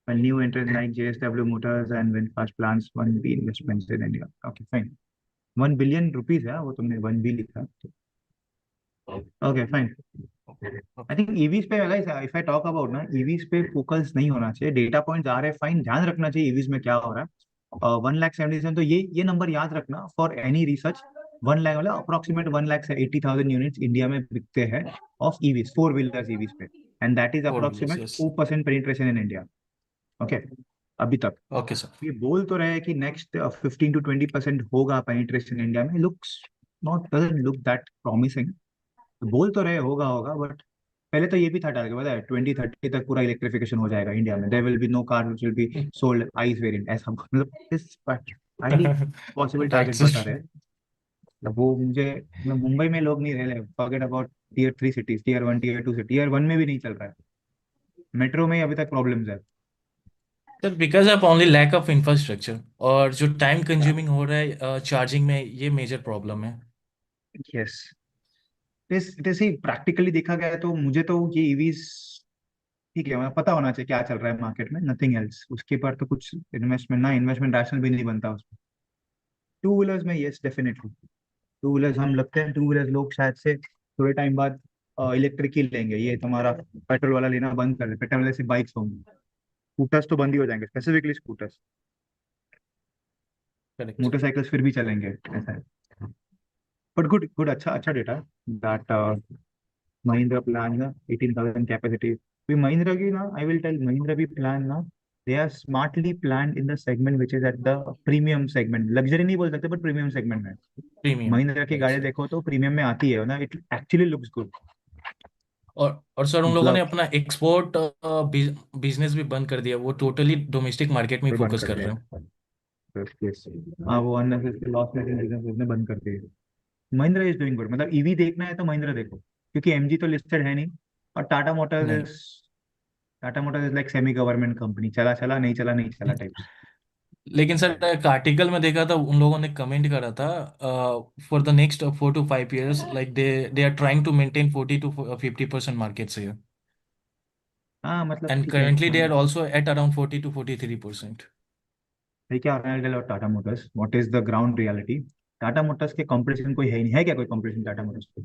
And new entrants like JSW Motors and VinFast plans 1 B investments in India. Okay, fine. 1 billion rupees है, वो तुमने 1 B लिखा. Okay, fine. I think EVs पे guys, if I talk about ना, EVs पे focus नहीं होना चाहिए. डेटा पॉइंट्स आ रहे हैं, फाइन, ध्यान रखना चाहिए EVs में क्या हो रहा है. 1,77,000, तो ये नंबर याद रखना फॉर एनी रिसर्च. 1 लाख मतलब अप्रोक्सीमेट 1,80,000 यूनिट्स इंडिया में बिकते हैं ऑफ EVs, 4 व्हीलर्स EVs पे. And that is
four wheelers
approximate
yes.
2% penetration in India. Okay, अभी तक.
Okay sir.
ये बोल तो रहे हैं कि नेक्स्ट 15 to 20% होगा पेनिट्रेशन इंडिया में. Looks not, doesn't look that promising. बोल तो रहे होगा होगा, बट पहले तो ये भी था टारगेट, पता है 2030 तक पूरा इलेक्ट्रिफिकेशन हो जाएगा इंडिया में, there will be no car which will be sold ICE variant, ऐसा मतलब is highly possible
right
target बता
सर।
रहे हैं। तो वो मुझे, मैं मुंबई में लोग नहीं रह रहे, forget about tier 3 cities, tier 1 tier 2 city, tier 1 में भी नहीं चल रहा है, मेट्रो में ही अभी तक प्रॉब्लम्स है।
Sir because of only lack of infrastructure, और जो टाइम कंज्यूमिंग हो रहा है चार्जिंग में, ये मेजर प्रॉब्लम है।
Yes, it is he practically देखा गया है तो मुझे तो ये ईवीज ठीक है, मतलब पता होना चाहिए क्या चल रहा है मार्केट में, नथिंग एल्स, उसके पर तो कुछ इन्वेस्टमेंट ना, इन्वेस्टमेंट रैशनल भी नहीं बनता उसमें। टू व्हीलर्स में यस डेफिनेटली, टू व्हीलर्स हम लगते हैं, टू व्हीलर्स लोग शायद से थोड़े टाइम बाद इलेक्ट्रिक ही लेंगे, ये तुम्हारा पेट्रोल वाला लेना बंद कर दे, पेट्रोल वाले से बाइक्स होंगी, स्कूटर्स तो बंद ही हो जाएंगे, specifically scooters,
correct sir.
Motorcycles फिर भी चलेंगे, ऐसा है। बट गुड गुड, अच्छा अच्छा data that Mahindra plan na 18,000 capacity. We Mahindra ki na, I will tell Mahindra भी plan ना, they are smartly planned in the segment which is at the premium segment. Luxury नहीं बोल सकते but premium segment में।
Premium.
Mahindra की
right
गाड़ी
sir.
देखो तो प्रीमियम में आती है ना, इट एक्चुअली लुक्स गुड।
और सर उन लोगों ने
मतलब
अपना एक्सपोर्ट बिजनेस भी बंद कर दिया, वो टोटली डोमेस्टिक मार्केट में
कोई बंद
फोकस
कर
कर
दिया
रहे हैं।
है। Yes, yes। हाँ, वो अननेसेसरी लॉस मेकिंग बिजनेस उसने बंद कर दिए। महिंद्रा इज डूइंग गुड, मतलब ईवी देखना है तो महिंद्रा देखो, क्योंकि एमजी तो लिस्टेड है नहीं, और
नहीं।
Tata Motors is like semi government company, चला चला नहीं चला नहीं चला टाइप्स।
लेकिन सर एक आर्टिकल में देखा था, उन लोगों ने कमेंट करा था, for the next 4 to 5 years, like they are trying to maintain 40 to 50% market share,
हाँ मतलब
एंड
ठीक है,
currently they are also at around 40 to 43%।
है क्या ऑर्गेनाइजल और Tata Motors, what is the ground reality? Tata Motors के कंपटीशन कोई है ही नहीं, है क्या कोई कंपटीशन टाटा मोटर्स पे?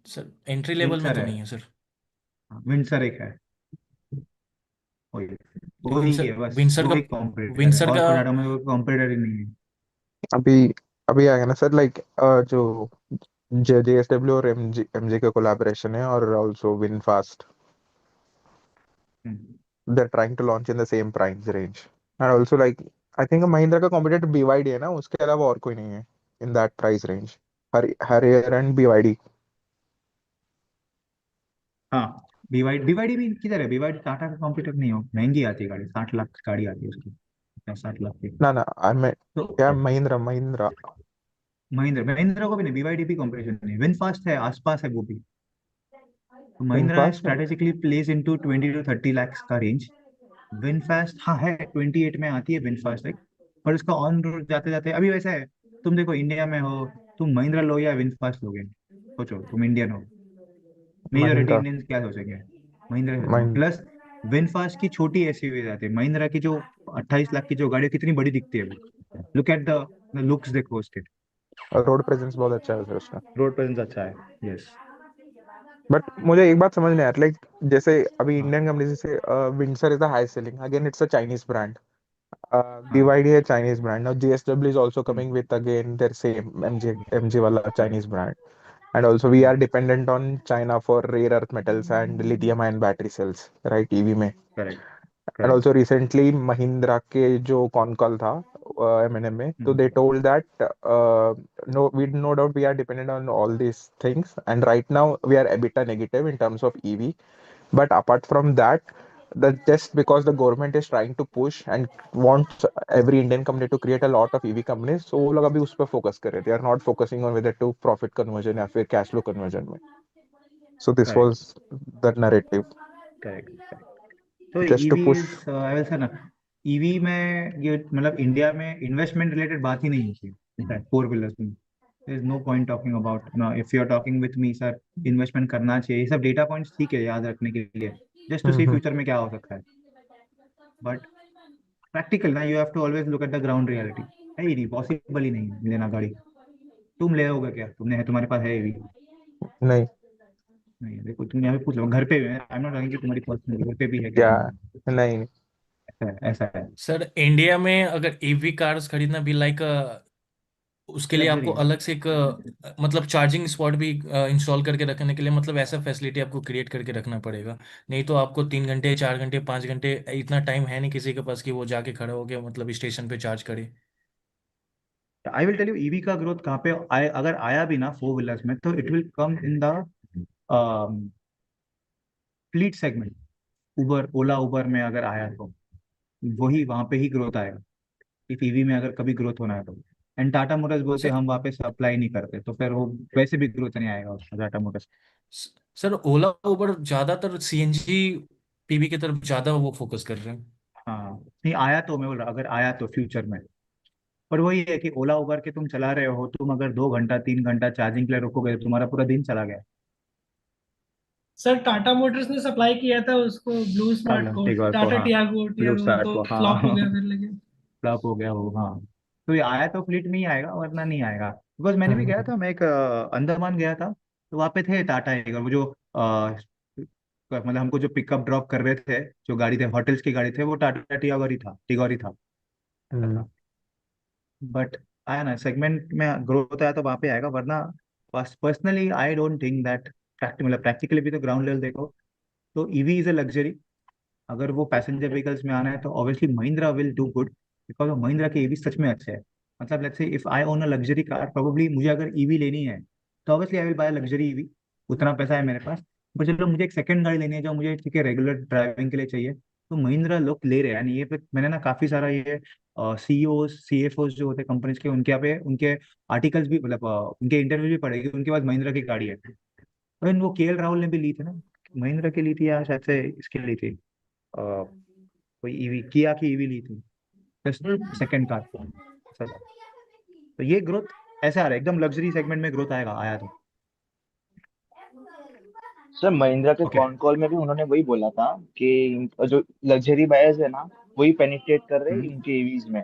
सर एंट्री लेवल में
विंडसर
तो
है,
नहीं है सर।
विंडसर एक है, वही
लेकिन
वही
सर
है बस,
विंसर
वो
का
एक कॉम्पिटिटर है,
विंसर
और
का
कोई टाटा में कोई कॉम्पिटिटर ही नहीं है।
अभी अभी आएगा ना सर, लाइक जो JSW और MG का कोलैबोरेशन है, और also win fast,
hmm,
they're trying to launch in the same price range. And also like I think Mahindra का कॉम्पिटिटर BYD है ना, उसके अलावा और कोई नहीं है in that price range. Harrier and BYD.
हाँ, बीवाईडी भी किधर है? बीवाईडी टाटा का कॉम्पिटिटर नहीं हो, महंगी आती है गाड़ी, 60 लाख की गाड़ी आती है उसकी, 60 लाख की।
ना ना, आई मैं
तो
क्या, महिंद्रा।
महिंद्रा महिंद्रा को भी नहीं, बीवाईडी भी कॉम्पिटिशन नहीं, विनफास्ट है आसपास है वो भी। तो
विन
महिंद्रा है
फास्ट है।
Strategically place into 20 to 30 lakhs का रेंज। विनफास्ट हाँ है, 28 में आती है विनफास्ट एक, पर उसका ऑन रोड जाते जाते अभी वैसा है, तुम देखो इंडिया में हो, तुम महिंद्रा लो या विनफास्ट लोगे, सोचो तुम इंडियन हो, मेजोरिटी
महिंद्रा।
इंडियंस क्या सोचेंगे? महिंद्रा सोचेंगे।
महिंद्रा।
प्लस विनफास्ट की छोटी एसयूवी आती है, महिंद्रा की जो 28 लाख की जो गाड़ी है, कितनी बड़ी दिखती है वो, लुक एट द लुक्स देखो उसके,
रोड प्रेजेंस बहुत अच्छा है सर उसका।
रोड प्रेजेंस अच्छा है। यस।
बट मुझे एक बात समझ नहीं आ रही, लाइक जैसे अभी
हाँ
इंडियन कंपनी जैसे Windsor is the high selling, again it's a Chinese brand,
हाँ।
BYD है Chinese brand, now JSW is also
hmm,
coming with again their same MG वाला Chinese brand. And also we are
hmm,
dependent on China for rare earth metals and lithium ion battery cells, right, EV में.
Correct
And
correct.
also recently Mahindra के जो con call था M&M में, तो they told that no, we no doubt we are dependent on all these things, and right now we are EBITDA negative in terms of EV. But apart from that, that just because the government is trying to push and wants every Indian company to create a lot of EV companies, so वो लोग अभी उस पर focus कर रहे, they are not focusing on whether to profit conversion या फिर cash flow conversion में. So this
correct
was the narrative,
correct. तो
just to
EV
push.
Is I will say ना, ईवी में ये मतलब इंडिया में इन्वेस्टमेंट रिलेटेड बात ही नहीं होती फोर व्हीलर्स में। There is no point talking about ना, if you are talking with me sir investment करना चाहिए, ये सब डेटा पॉइंट्स ठीक है याद रखने के लिए, just to see
hmm.
Future में क्या हो सकता है, बट प्रैक्टिकल ना, you have to always look at the ground reality. है ही नहीं, पॉसिबल ही नहीं है लेना गाड़ी। तुम ले होगे क्या, तुमने है, तुम्हारे पास है ईवी?
नहीं,
नहीं है। देखो तुम यहाँ पे पूछ लो, घर पे भी है, आई एम नॉट कि तुम्हारी पर्सनल घर पे भी है क्या
क्या,
तुम्हारे?
नहीं,
ऐसा है, ऐसा है।
सर इंडिया में अगर ईवी कार्स खरीदना भी लाइक, उसके लिए आपको
लग्जरी है।
अलग से एक मतलब चार्जिंग स्पॉट भी इंस्टॉल करके रखने के लिए, मतलब ऐसा फैसिलिटी आपको क्रिएट करके रखना पड़ेगा। नहीं तो आपको 3 घंटे 4 घंटे 5 घंटे, इतना टाइम है नहीं किसी के पास कि वो जाके खड़ा हो गया मतलब स्टेशन पे चार्ज करे।
I will tell you EV का ग्रोथ कहाँ पे आए, अगर आया भी ना फोर व्हीलर्स में, तो it will come in the fleet segment, Uber, Ola Uber में अगर आया तो वही वहां पे ही ग्रोथ आएगा, इफ ईवी में अगर कभी ग्रोथ होना है तो। एंड टाटा मोटर्स बोलते
सर
हम वहाँ पे सप्लाई नहीं करते, तो फिर वो वैसे भी ग्रोथ नहीं आएगा उसका, टाटा मोटर्स।
सर ओला उबर ज्यादातर सीएनजी पीवी की तरफ ज्यादा वो फोकस कर रहे हैं।
हाँ नहीं आया तो, मैं बोल रहा अगर आया तो फ्यूचर में। पर वही है कि ओला उबर के तुम चला रहे हो, तुम अगर 2 घंटा 3 घंटा चार्जिंग के लिए रुकोगे तो तुम्हारा पूरा दिन चला गया।
सर टाटा मोटर्स ने सप्लाई किया था उसको, ब्लू स्मार्ट को,
टिगोर को,
टाटा
हाँ।
टियागो
ब्लू
टियागो
स्टार
तो
को,
फ्लॉप हो
हाँ।
गया फिर लेकिन।
फ्लॉप हो गया वो, हाँ। तो ये आया तो फ्लीट में ही आएगा, वरना नहीं आएगा। बिकॉज मैंने भी गया था, मैं एक अंडमान गया था, तो वहाँ पे थे टाटा टिगोर, वो जो मतलब हमको जो पिकअप ड्रॉप कर रहे थे, जो गाड़ी थे, होटल्स की गाड़ी थे, वो टाटा टिगोर ही था, टिगोर ही था। बट आया ना, सेगमेंट में ग्रोथ आया तो वहाँ पे आएगा, वरना personally I don't think that. मतलब प्रैक्टिकली भी तो ग्राउंड लेवल देखो, तो ईवी इज अ लग्जरी। अगर वो पैसेंजर व्हीकल्स में आना है तो obviously Mahindra will do good, because Mahindra के ईवी सच में अच्छे हैं। मतलब let's say if I own a luxury car, probably मुझे अगर ईवी लेनी है तो obviously I will buy luxury EV, उतना पैसा है मेरे पास। पर चलो मुझे एक सेकंड गाड़ी लेनी है जो मुझे ठीक है रेगुलर ड्राइविंग के लिए चाहिए, तो महिंद्रा लोग ले रहे हैं। यानी ये पे मैंने ना काफी सारा ये सीईओ सीएफओ जो होते हैं कंपनीज के, उनके यहाँ पे उनके आर्टिकल्स भी, मतलब उनके इंटरव्यू भी पढ़ेगी, उनके पास महिंद्रा की गाड़ी है। और वो केएल राहुल ने भी ली थी ना, महिंद्रा की ली थी या शायद से इसकी ली थी, कोई ईवी, किया की ईवी ली थी, सेकंड कार। तो ये ग्रोथ ऐसे आ रहा है, एकदम लग्जरी सेगमेंट में ग्रोथ आएगा, आया तो।
सर महिंद्रा के
ओके।
कॉन कॉल में भी उन्होंने वही बोला था कि जो लग्जरी बायर्स है ना, वही पेनिट्रेट कर रहे हैं
हम्म।
उनके ईवीज में।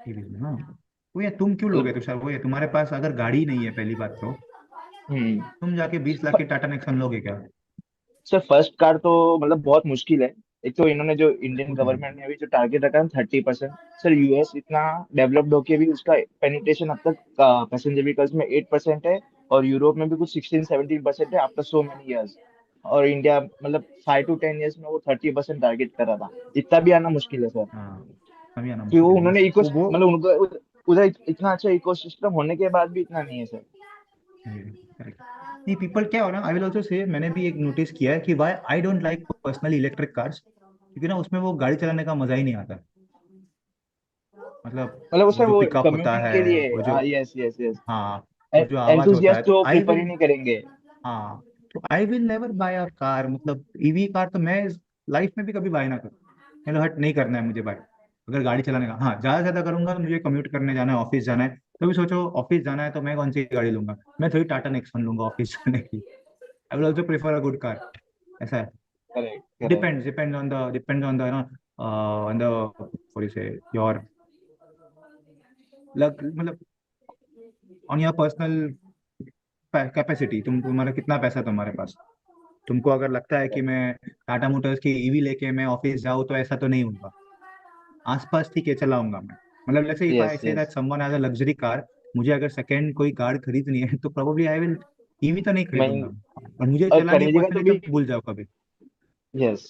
ईवी में, हाँ। वो ये तुम क्यों लोगे
मतलब
तुषार, वो ये तुम्हारे पास अगर गाड़ी नहीं है पहली बात तो
हम्म
तुम जाके 20 लाख की टाटा नेक्सन लोगे क्या?
सर फर्स्ट कार तो मतलब बहुत मुश्किल है। एक तो इन्होंने जो इंडियन गवर्नमेंट ने अभी जो टारगेट रखा है 30%। सर यूएस इतना डेवलप्ड होके भी उसका पेनिट्रेशन अब तक पैसेंजर व्हीकल्स में 8% है, और यूरोप में भी कुछ 16-17% है आफ्टर सो मेनी इयर्स। और इंडिया मतलब 5 to 10 years में वो 30% टारगेट कर रहा था। इतना भी आना मुश्किल है सर।
हाँ, अभी आना
कि वो
मुश्किल है
उन्होंने इको
वो।
मतलब उनका उधर इतना अच्छा इकोसिस्टम होने के बाद भी इतना नहीं है सर।
करेक्ट। नहीं, पीपल क्या हो ना, आई विल ऑल्सो से, मैंने भी एक नोटिस किया है कि why I don't like personally electric cars, क्योंकि ना उसमें वो गाड़ी चलाने का मजा ही नहीं आता। मतलब
मतलब वो
वो
सर
जो
वो
पिकअप होता
कम्यूटिंग
है,
के लिए,
वो जो,
यस यस यस।
हाँ, वो जो आवाज होता है,
एंथुजियास्ट
तो
तो
आई
प्रिफर ही
विल,
नहीं करेंगे।
हाँ, तो I will never buy a car, मतलब ईवी कार तो मैं लाइफ में भी कभी बाय ना करूँ। मतलब हट नहीं करना है मुझे बाय। अगर गाड़ी चलाने का, हाँ, ज्यादा से ज्यादा करूंगा तो मुझे कम्यूट करने जाना है, ऑफिस जाना है, तो भी सोचो ऑफिस जाना है तो मैं कौन सी गाड़ी लूंगा, मैं थोड़ी टाटा नेक्सॉन लूंगा ऑफिस जाने की। I will also prefer a good car, ऐसा है।
Correct correct.
Depends on the ना, ऑन द व्हाट यू से, योर लक, मतलब ऑन योर पर्सनल कैपेसिटी, तुम्हारा कितना पैसा है तुम्हारे पास। तुमको अगर लगता है कि मैं टाटा मोटर्स की ईवी लेके मैं ऑफिस जाऊँ, तो ऐसा तो नहीं होगा। आसपास ठीक है चलाऊंगा मैं। मतलब let's say if I
yes
say
yes
that someone has a luxury car, मुझे अगर सेकंड कोई कार खरीदनी है तो प्रोबेबली आई विल, ईवी तो नहीं
मैं
खरीदूंगा। और मुझे
और
चलानी है
खरीदेगा तो
पर्सनली तो
भी।
भूल जाओ कभी,
यस।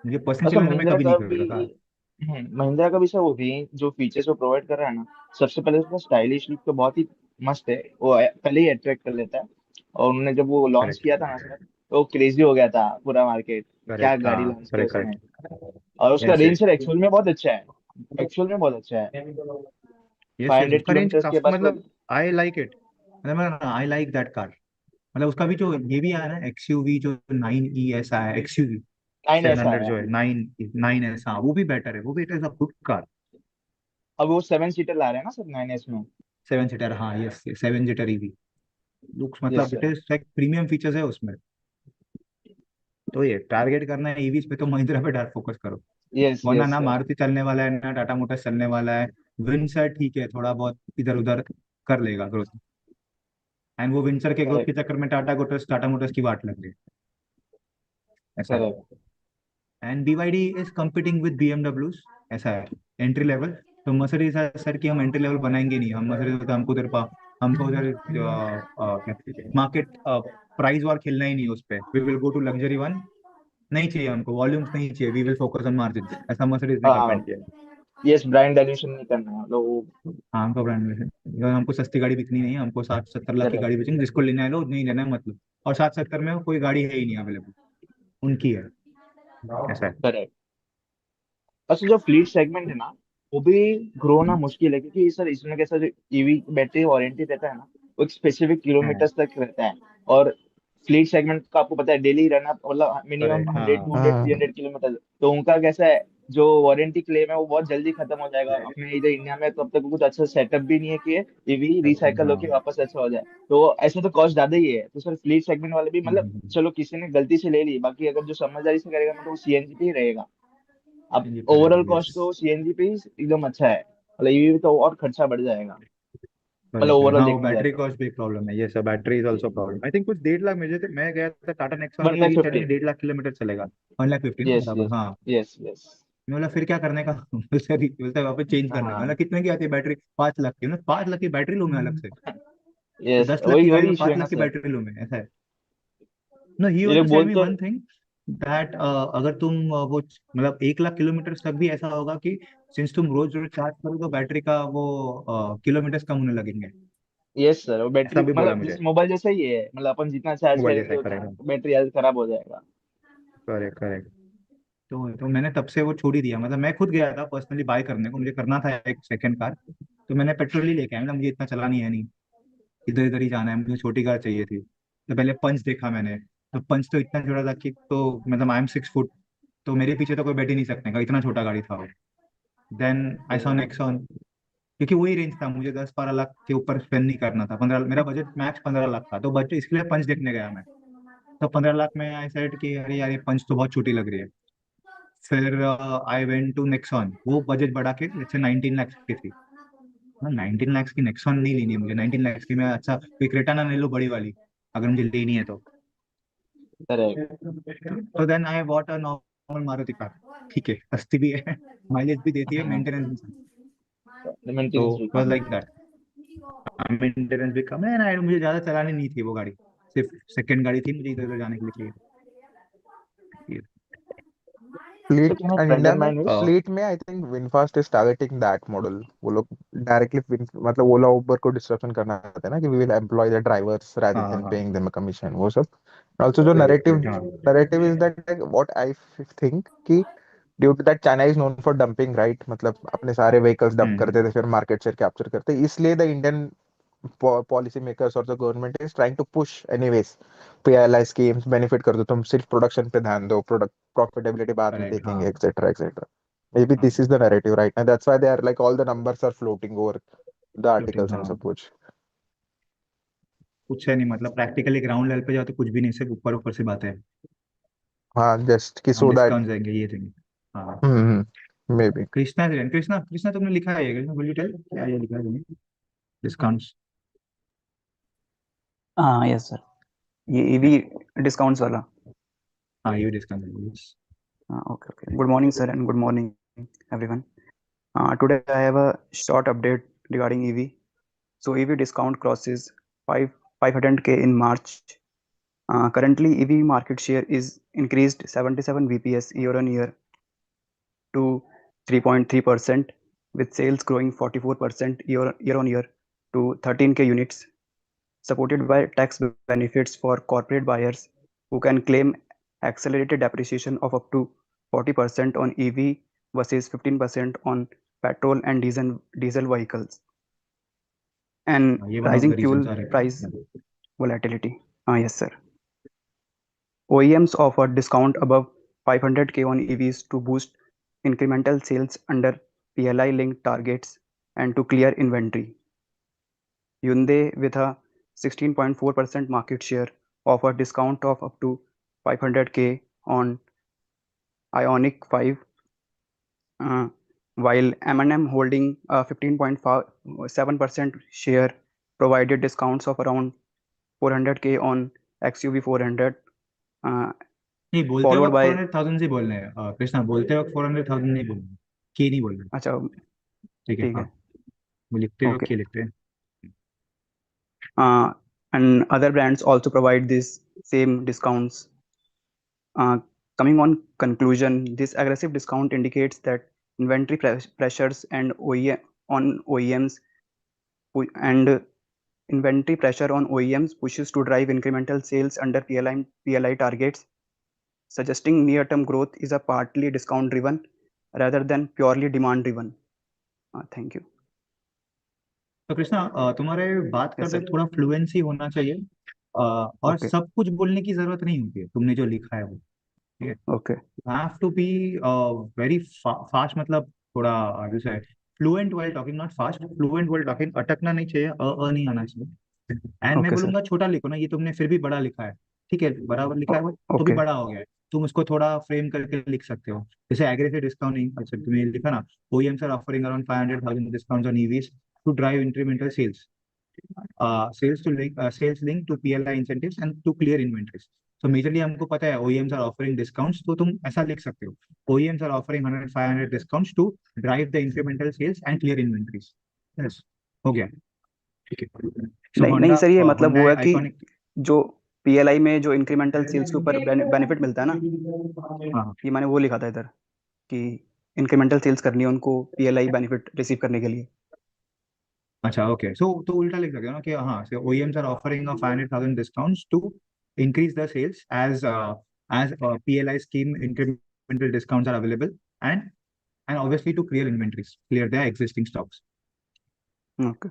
मुझे पर्सनली
और सर
चलाना तो मैं
महिंद्रा
कभी नहीं
का भी
खरीदूंगा कार।
महिंद्रा का भी सर वो रेंज जो फीचर्स वो प्रोवाइड कर रहा है ना, सबसे पहले उसका स्टाइलिश लुक तो बहुत ही मस्त है। वो पहले ही अट्रैक्ट कर लेता है। और उन्होंने जब वो लॉन्च
करेक्ट,
किया था ना सर, तो क्रेजी हो गया था पूरा मार्केट। क्या
करेक्ट,
गाड़ी
हाँ,
लॉन्च किया
करेक्ट,
उसने।
करेक्ट।
और उसका
yes,
range
yes.
Sir actual में बहुत अच्छा है। एक्चुअल में बहुत अच्छा है।
यस,
फाइव
यस,
हंड्रेड
उसका रेंज
किलोमीटर के
काफी,
पास वो
मतलब आई लाइक इट। मतलब आई लाइक दैट कार। मतलब उसका भी जो ये भी आया ना एक्सयूवी, जो 9E ऐसा है एक्सयूवी,
नाइन
सेवन
ऐसा
हंड्रेड
है
जो है,
अभी।
9S, हाँ, वो भी बेटर है, वो भी it is a good car.
अब वो 7 सीटर ला रहे हैं ना सर 9s में।
7 सीटर, हाँ, yes, 7 seater EV looks,
yes
मतलब it
sir.
Is like premium features है उसमें। तो ये टारगेट करना है ईवीज पे, तो महिंद्रा पे फोकस करो।
यस
वरना
यस
ना
सर।
मारुति चलने वाला है ना टाटा मोटर्स चलने वाला है। विंसर ठीक है, थोड़ा बहुत इधर उधर कर लेगा ग्रोथ, एंड वो विंसर के ग्रोथ के
करेक्ट
चक्कर में टाटा मोटर्स की वाट लग गई, ऐसा है।
Correct.
And BYD is competing with BMW, ऐसा है, एंट्री लेवल। तो मर्सिडीज सर की हम एंट्री लेवल बनाएंगे नहीं, हम मर्सिडीज तो हमको उधर हमको उधर मार्केट प्राइस वॉर खेलना ही नहीं उस पे, we will go to luxury one. नहीं चाहिए हमको वॉल्यूम्स, नहीं चाहिए, we will focus on margin, ऐसा मर्सिडीज ने
हाँ।
कमेंट किया।
यस ब्रांड डाइल्यूशन नहीं करना है मतलब वो।
हाँ, हमको ब्रांड में हमको सस्ती गाड़ी बिकनी नहीं है, हमको 60-70 लाख की
करेक्ट
गाड़ी बेचेंगे, जिसको लेना है लो, नहीं लेना है मतलब। और 60-70 में कोई गाड़ी है ही नहीं अवेलेबल, उनकी है, ऐसा है।
करेक्ट। अच्छा, जो फ्लीट सेगमेंट है ना, वो भी ग्रो होना मुश्किल है, क्योंकि सर इसमें कैसा, जो ईवी बैटरी वारंटी रहता है ना, वो एक स्पेसिफिक किलोमीटर तक रहता है। और फ्लीट सेगमेंट का आपको पता है, डेली रन अप मतलब मिनिमम
करेक्ट,
100
हाँ
200 300 किलोमीटर। तो उनका कैसा है, जो वारंटी क्लेम है वो बहुत जल्दी खत्म हो जाएगा अपने इधर इंडिया में, तो अब तक कुछ अच्छा सेटअप भी नहीं है कि ईवी रिसाइकल होके
हाँ।
वापस अच्छा हो जाए। तो ऐसे तो कॉस्ट ज्यादा ही है। तो सर फ्लीट सेगमेंट वाले भी मतलब, चलो किसी ने गलती से ले ली, बाकी अगर जो समझदारी से करेगा मतलब वो सीएनजी पे ही रहेगा। अब
ये
ओवरऑल
करेक्ट,
कॉस्ट
यस।
तो सीएनजी पे ही एकदम अच्छा है, मतलब ईवी में तो और खर्चा बढ़ जाएगा, मतलब
करेक्ट,
ओवरऑल
हाँ, वो
देखने जाए
बैटरी
तो।
कॉस्ट भी प्रॉब्लम है, ये सब battery is also problem. I think कुछ 1.5 लाख, मैं गया था टाटा नेक्सॉन पे,
वन
तो
लाख
ये
फिफ्टी
चैलेंज 1.5 लाख किलोमीटर चलेगा। 1,50,000 ना,
यस
बराबर,
यस
हाँ।
Yes yes.
मैं बोला फिर क्या करने का बोलते वापस चेंज करने का।
हाँ।
मतलब कितने की आती है बैटरी? 5 लाख की। मतलब 5 लाख की बैटरी लूँ मैं अलग से? कि
यस,
10 लाख की
वही
गाड़ी
वही
में
इशू है
पांच
ना
लाख की
सर।
बैटरी लूँ मैं, ऐसा है। नो, ही
ये
ऑल्सो सेड
बोल
मी
तो,
वन थिंग, दैट अगर तुम वो मतलब 1 लाख किलोमीटर तक भी ऐसा होगा कि सिंस तुम रोज रोज चार्ज करो तो बैटरी का वो किलोमीटर कम होने लगेंगे।
यस सर, वो
ऐसा
बैटरी
भी बोला
मतलब
मुझे।
जैसे मोबाइल जैसा ही है, मतलब अपन जितना चार्ज
मोबाइल जैसा
करेंगे
है,
उतना
करेक्ट।
बैटरी हेल्थ खराब हो जाएगा।
Correct, correct. तो मैंने तब से वो छोड़ ही दिया। मतलब मैं खुद गया था पर्सनली बाय करने को, मुझे करना था एक सेकंड कार। तो मैंने पेट्रोल ही लेके आया, मतलब मुझे इतना चलानी है नहीं, इधर इधर ही जाना है, मुझे छोटी कार चाहिए थी। तो पहले पंच देखा मैंने, तो पंच तो इतना छोटा था कि, तो मतलब आई एम 6 फुट, तो मेरे पीछे तो कोई बैठ ही नहीं सकने का, इतना छोटा गाड़ी था वो। देन आई सॉ नेक्सॉन, क्योंकि वही रेंज था, मुझे 10-12 लाख के ऊपर स्पेंड नहीं करना था। 15, मेरा बजट मैक्स 15 लाख था, तो बजट इसके लिए पंच देखने गया मैं। तो 15 लाख में आई सेड कि अरे यार, ये पंच तो बहुत छोटी लग रही है। फिर आई वेंट टू नेक्सॉन, वो बजट बढ़ा के जैसे 19 लाख की थी। 19 लाख की नेक्सॉन नहीं लेनी है मुझे, 19 लाख की मैं अच्छा कोई क्रेटा ना ले लो बड़ी वाली, अगर मुझे लेनी है तो।
करेक्ट।
तो then I bought a normal Maruti car. ठीक है, सस्ती भी है, माइलेज भी देती है, मेंटेनेंस भी सही। तो
मेंटेनेंस भी
वाज
कम है।
लाइक दैट, मेंटेनेंस भी कम है ना, मुझे ज्यादा चलानी नहीं थी वो गाड़ी, सिर्फ सेकंड गाड़ी थी, मुझे इधर उधर जाने के लिए चाहिए।
Sir
fleet
can I
and India
present
में,
माय न्यूज?
फ्लीट में I think VinFast is targeting that model. वो लोग डायरेक्टली मतलब ओला उबर को डिस्ट्रक्शन करना चाहते हैं ना, कि we will employ the drivers rather
हाँ,
देन
हाँ,
पेइंग देम अ कमीशन, वो सब। ऑल्सो जो
करेक्ट,
नैरेटिव,
करेक्ट, हाँ।
Narrative is that what I think कि due to that China is known for dumping, right? मतलब अपने सारे व्हीकल्स डंप करते थे, फिर मार्केट शेयर कैप्चर करते, इसलिए द इंडियन पॉलिसी मेकर्स और the government is trying to push anyways PLI schemes, benefit कर दो तुम, सिर्फ प्रोडक्शन पे ध्यान दो, प्रोडक्ट प्रॉफिटेबिलिटी बाद में
करेक्ट, हाँ,
देखेंगे, एक्सेट्रा एक्सेट्रा। Maybe
हाँ।
this is the narrative right now. That's why they are like all the numbers are floating over the
floating,
articles and
हाँ।
सब कुछ।
कुछ है नहीं, मतलब प्रैक्टिकली ग्राउंड लेवल पे जाओ तो कुछ भी नहीं, सिर्फ ऊपर ऊपर से बातें हैं।
हाँ, just कि
हम
so that,
डिस्काउंट देंगे, ये देंगे। हाँ।
maybe।
कृष्णा दे, कृष्णा कृष्णा तुमने लिखा है ये, कृष्णा विल यू टेल क्या ये लिखा है तुमने? डिस्काउंट्स।
हाँ यस सर, ये ईवी डिस्काउंट्स वाला।
हाँ, ये डिस्काउंट।
हाँ okay okay, good morning sir and good morning everyone. Today I have a short update regarding EV. So EV discount crosses 500k in March. Currently EV market share is increased 77 bps year on year to 3.3%, with sales growing 44% year on year to 13k units, supported by tax benefits for corporate buyers who can claim accelerated depreciation of up to 40% on EV versus 15% on petrol and diesel vehicles, and
ये one of the
rising fuel
reasons are.
price volatility. Yes, sir. OEMs offer discount above 500k on EVs to boost incremental sales under PLI linked targets and to clear inventory. Hyundai, with a 16.4% market share, offer discount of up to 500k on Ioniq 5, uh, while M&M, holding a 15.7% share, provided discounts of around 400k on XUV 400, uh,
नहीं, बोलते
followed
वक्त four
by,
hundred thousand से बोलना है कृष्णा, बोलते वक्त 400,000 नहीं बोलना है, के नहीं बोलना है।
अच्छा
ठीक है,
ठीक
हाँ।
है,
वो लिखते हो
ओके.
के लिखते हैं।
And other brands also provide these same discounts. Uh, Coming on conclusion, this aggressive discount indicates that inventory pressures and OEM on OEMs and inventory pressure on OEMs pushes to drive incremental sales under PLI targets, suggesting near-term growth is a partly discount-driven rather than purely demand-driven. Thank you.
तो कृष्णा तुम्हारे बात
Yes,
करते
sir.
थोड़ा fluency होना चाहिए, और
Okay.
सब कुछ बोलने की जरूरत नहीं होती है, तुमने जो लिखा है वो, ठीक है।
Okay.
You have to be very fast, मतलब थोड़ा आगे से fluent while talking, not fast, fluent while talking, अटकना नहीं चाहिए, नहीं आना चाहिए। एंड मैं
Okay, sir.
बोलूंगा छोटा लिखो ना, ये तुमने फिर भी बड़ा लिखा है, ठीक है, बराबर लिखा है वो, तो भी
Okay.
बड़ा हो गया है। तुम उसको थोड़ा फ्रेम करके लिख सकते हो, जैसे एग्रेसिव डिस्काउंटिंग, अच्छा तुमने लिखा ना, OEMs are offering around 500,000 discounts on EVs to drive incremental sales. Sales linked to PLI incentives and to clear inventories. So majorly हमको पता है OEMs are offering discounts, तो तुम ऐसा लिख सकते हो, OEMs are offering 100 500 discounts to drive the incremental sales and clear inventories. Yes, हो गया, ठीक है। So
नहीं
Honda,
सर, ये मतलब वो
Honda
है कि
Iconic,
जो PLI में जो इंक्रीमेंटल सेल्स के ऊपर बेनिफिट मिलता है ना,
हाँ
ये मैंने वो लिखा था इधर कि इंक्रीमेंटल सेल्स करनी है उनको PLI बेनिफिट रिसीव करने के लिए।
अच्छा ओके, सो तो उल्टा लिख सकते हो ना कि हाँ, so OEMs are offering a 500,000 discounts to increase the sales as PLI scheme incremental discounts are available, and obviously to clear inventories, clear their existing stocks.
Okay.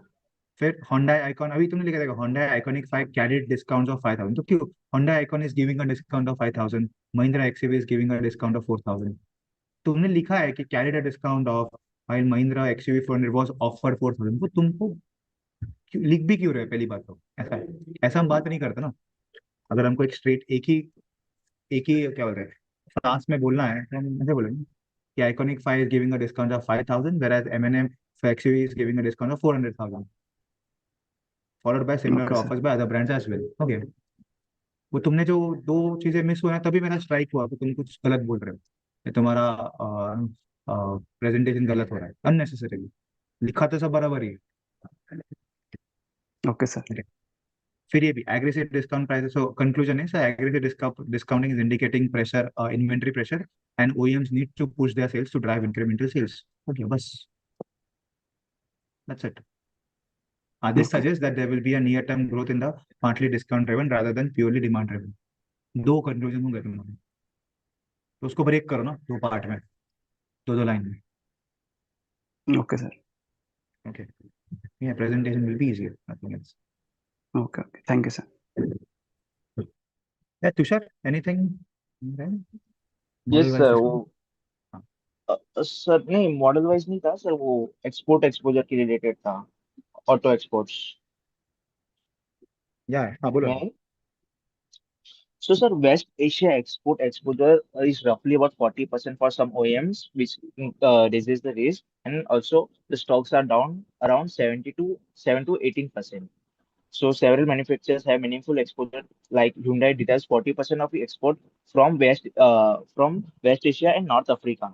फिर Honda Icon, अभी तुमने लिखा था Honda Iconic 5 carried discounts of 5,000, तो क्यों Honda Icon is giving a discount of 5,000, Mahindra XUV is giving a discount of 4,000, तुमने लिखा है कि carried a discount of, while Mahindra XUV 400 was offered 4,000, तो तुमको लिख भी क्यों रहे हैं, पहली बात तो ऐसा है, ऐसा हम बात नहीं करते ना। अगर हमको एक स्ट्रेट एक ही क्या बोलते हैं फ्रांस में बोलना है, तो हम ऐसे बोलेंगे कि iconic 5 is giving a discount of 5,000 whereas M&M for XUV is giving a discount of 400,000, followed by similar
Okay, sir.
offers by other brands as well. Okay, वो तुमने जो दो चीजें मिस हुआ ना, तभी मेरा स्ट्राइक हुआ कि तुम कुछ गलत बोल रहे हो, ये तुम्हारा प्रेजेंटेशन गलत हो रहा है अननेसेसरीली, लिखा तो सब बराबर ही है।
Okay, sir.
फिर ये भी aggressive discount prices, so conclusion है sir, aggressive discounting is indicating pressure, inventory pressure, and OEMs need to push their sales to drive incremental sales. Okay बस, that's it. This
Okay.
suggests that there will be a near-term growth in the partly discount-driven rather than purely demand-driven. दो conclusion होंगे तुम्हारे, तो उसको break करो ना दो part में, दो लाइन में।
Okay, sir.
Okay, yeah, presentation will be easier, nothing else.
Okay. Okay. Thank you, sir.
Yeah, Tushar, anything?
Yes
Model wise
sir, वो
discount?
सर नहीं, मॉडल वाइज नहीं था सर, वो एक्सपोर्ट एक्सपोजर के related था, auto exports
Yeah, हाँ बोलो ना।
में। So, sir, West Asia export exposure is roughly about 40% for some OEMs, which raises the risk. And also, the stocks are down around 70 to 7 to 18%. So, several manufacturers have meaningful exposure, like Hyundai details 40% of the export from West Asia and North Africa,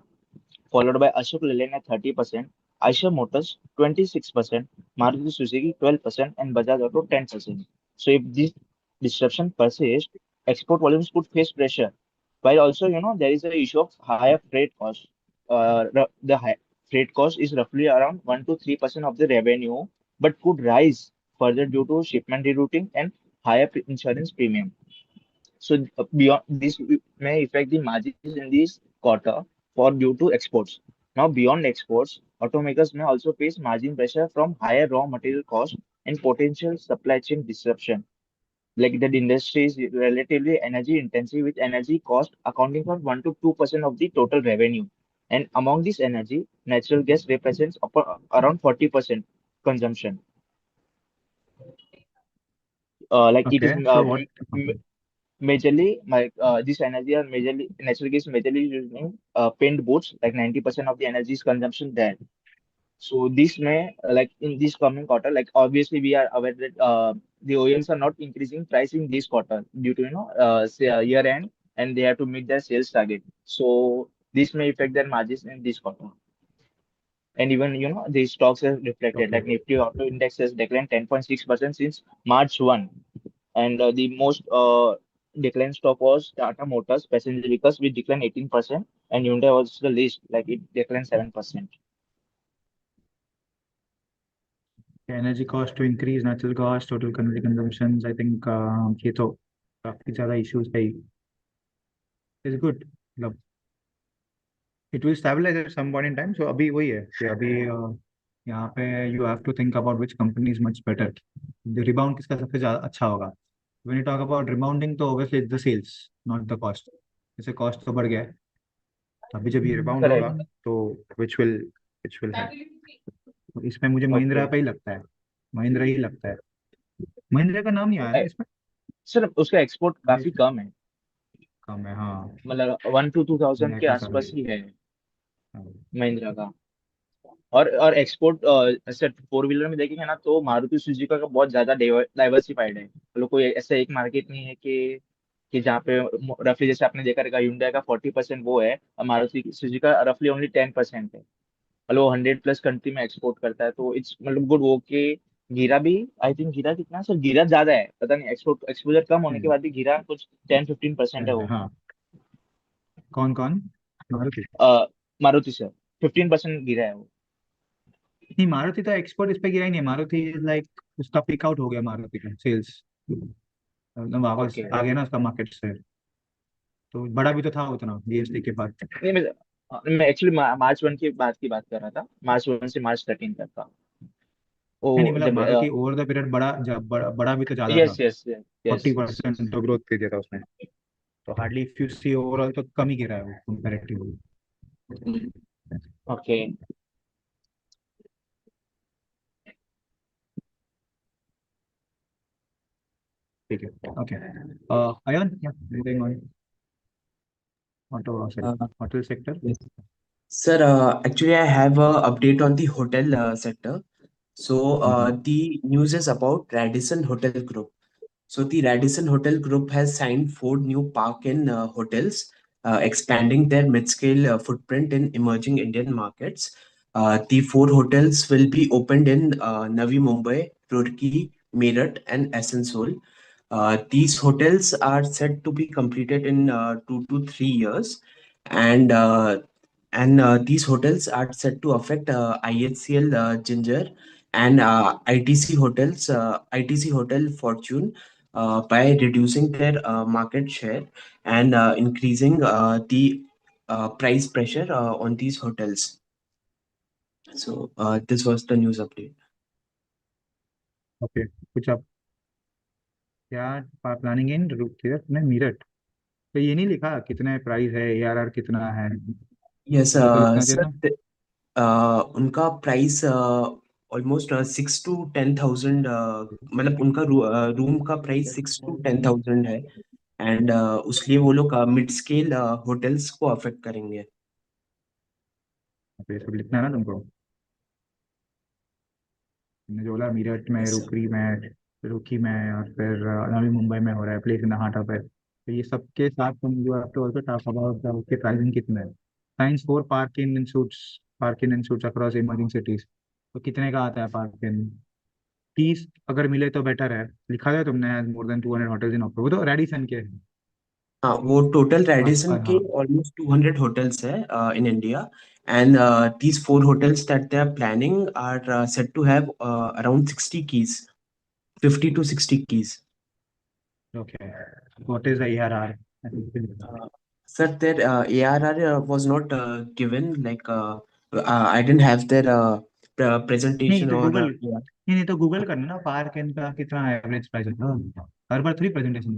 followed by Ashok Leyland at 30%, Eicher Motors 26%, Maruti Suzuki 12%, and Bajaj Auto 10%. So if this disruption persists, export volumes could face pressure. While also, there is an issue of higher freight cost. The high freight cost is roughly around 1 to 3% of the revenue, but could rise further due to shipment rerouting and higher insurance premium. So beyond this may affect the margins in this quarter for due to exports. Now beyond exports, automakers may also face margin pressure from higher raw material costs and potential supply chain disruption. Like that industry is relatively energy intensive, with energy cost accounting for 1 to 2% of the total revenue. And among this energy, natural gas represents around 40% consumption. Like it is
Okay, so what?
majorly this energy are majorly natural gas majorly using paint booths, like 90% of the energy is consumption there. So this may like in this coming quarter, like obviously we are aware that the OEMs are not increasing price in this quarter due to say, year end, and they have to meet their sales target. So this may affect their margins in this quarter. And even the stocks are reflected,
Okay.
like Nifty Auto Index has declined 10.6% since March 1, and the most declined stock was Tata Motors passenger vehicles, which declined 18%, and Hyundai was the least, like it declined 7%.
Energy cost to increase, natural cost, total energy consumption, I think ये तो काफी ज्यादा issues है, is good, मतलब it will stabilise at some point in time. So अभी वही है कि अभी यहाँ पे you have to think about which company is much better, rebound किसका सबसे ज्यादा अच्छा होगा। When you talk about rebounding तो obviously it's the sales, not the cost. जैसे कॉस्ट तो बढ़ गया है, अभी जब ये रिबाउंड होगा
करेक्ट।
तो विच विल है। इसमें मुझे महिंद्रा
ओके।
पे ही लगता है, महिंद्रा ही लगता है। महिंद्रा का नाम नहीं आया ना इसमें?
सर उसका एक्सपोर्ट
हाँ,
काफी
इसमें
कम है,
कम है हाँ।
मतलब 1 to 2,000 के
देखा था
आसपास ही है
हाँ।
महिंद्रा का। और एक्सपोर्ट ऐसे फोर व्हीलर में देखेंगे ना तो मारुति सुजुकी का बहुत ज्यादा डाइवर्सिफाइड है, मतलब कोई ऐसा एक मार्केट नहीं है कि जहाँ पे रफली जैसे आपने देखा रहेगा hyundai का 40% वो है और मारुति सुजुकी का रफली ओनली 10% है, मतलब वो 100+ कंट्री में एक्सपोर्ट करता है, तो इट्स मतलब गुड वो के। गिरा भी, आई थिंक गिरा कितना सर, गिरा ज्यादा है पता नहीं, एक्सपोर्ट एक्सपोजर कम होने के बाद भी गिरा कुछ 10-15% है वो।
हाँ, कौन कौन? मारुति?
मारुति सर 15% गिरा है वो।
नहीं, मारुति तो एक्सपोर्ट इस पे गिरा ही नहीं है। मारुति इज लाइक उसका पिक आउट हो गया, मारुति का सेल्स मतलब वापस
ओके।
आ गया ना उसका मार्केट से। तो बड़ा भी तो था उतना जीएसटी के बाद।
नहीं मैं एक्चुअली मार्च 1 की बात कर रहा था, मार्च 1 से मार्च 13 तक का। वो
नहीं नहीं, मतलब
जब
मारुति ओवर द पीरियड बड़ा, जब बड़ा भी तो ज्यादा था।
Yes yes yes
forty
yes yes.
Percent तो ग्रोथ दे दिया था उसने। तो hardly if you see overall तो कम ही गिरा है वो कंपैरेटिवली।
ओके।
ठीक है, okay. Ayan, anything on auto, sorry,
Uh,
hotel sector?
yes. Sir, actually, I have a update on the hotel sector. So, the news is about Radisson Hotel Group. So, the Radisson Hotel Group has signed four new park-in hotels, expanding their mid-scale footprint in emerging Indian markets. The four hotels will be opened in Navi Mumbai, Roorkee, Meerut, and Asansol. These hotels are set to be completed in 2 to 3 years, and these hotels are set to affect IHCL Ginger and ITC Hotel Fortune by reducing their market share and increasing the price pressure on these hotels. So this was the news update.
Okay, कुछ आप क्या planning in किधर में? मीरठ? तो ये नहीं लिखा कितने प्राइस है, एआरआर कितना है?
Yes,
ये तो लिखना चाहिए
sir.
ना।
उनका प्राइस ऑलमोस्ट 6 to 10,000, मतलब उनका रूम का प्राइस 6 to 10,000 है, एंड उसलिए वो लोग मिड स्केल होटल्स को अफेक्ट करेंगे.
तो ये सब लिखना है ना तुमको। तुमने जो बोला मीरठ में,
यस सर.
रुड़की में और फिर नवी मुंबई में हो रहा है, place in the heart of it. तो ये सबके साथ तुम you have to also talk about उसके प्राइसिंग कितने हैं। Science four Park Inn and suites across emerging cities, तो कितने का आता है पार्क इन? 30 अगर मिले तो बेटर है। लिखा था तुमने मोर देन 200 होटल्स इन ऑक्टोबर, वो तो रेडिसन के हैं।
हाँ, वो टोटल रेडिसन के
हाँ।
ऑलमोस्ट 200 होटल्स है in India, and these four hotels that they are planning are said to have around 60 keys, 50 to 60 keys.
Okay, what is the ARR?
Uh, Sir, their ARR was not given. Like, I didn't have their
नहीं
presentation
तो
on
Google,
ARR.
नहीं तो Google करना ना, park N का कितना average price है। हर बार three presentation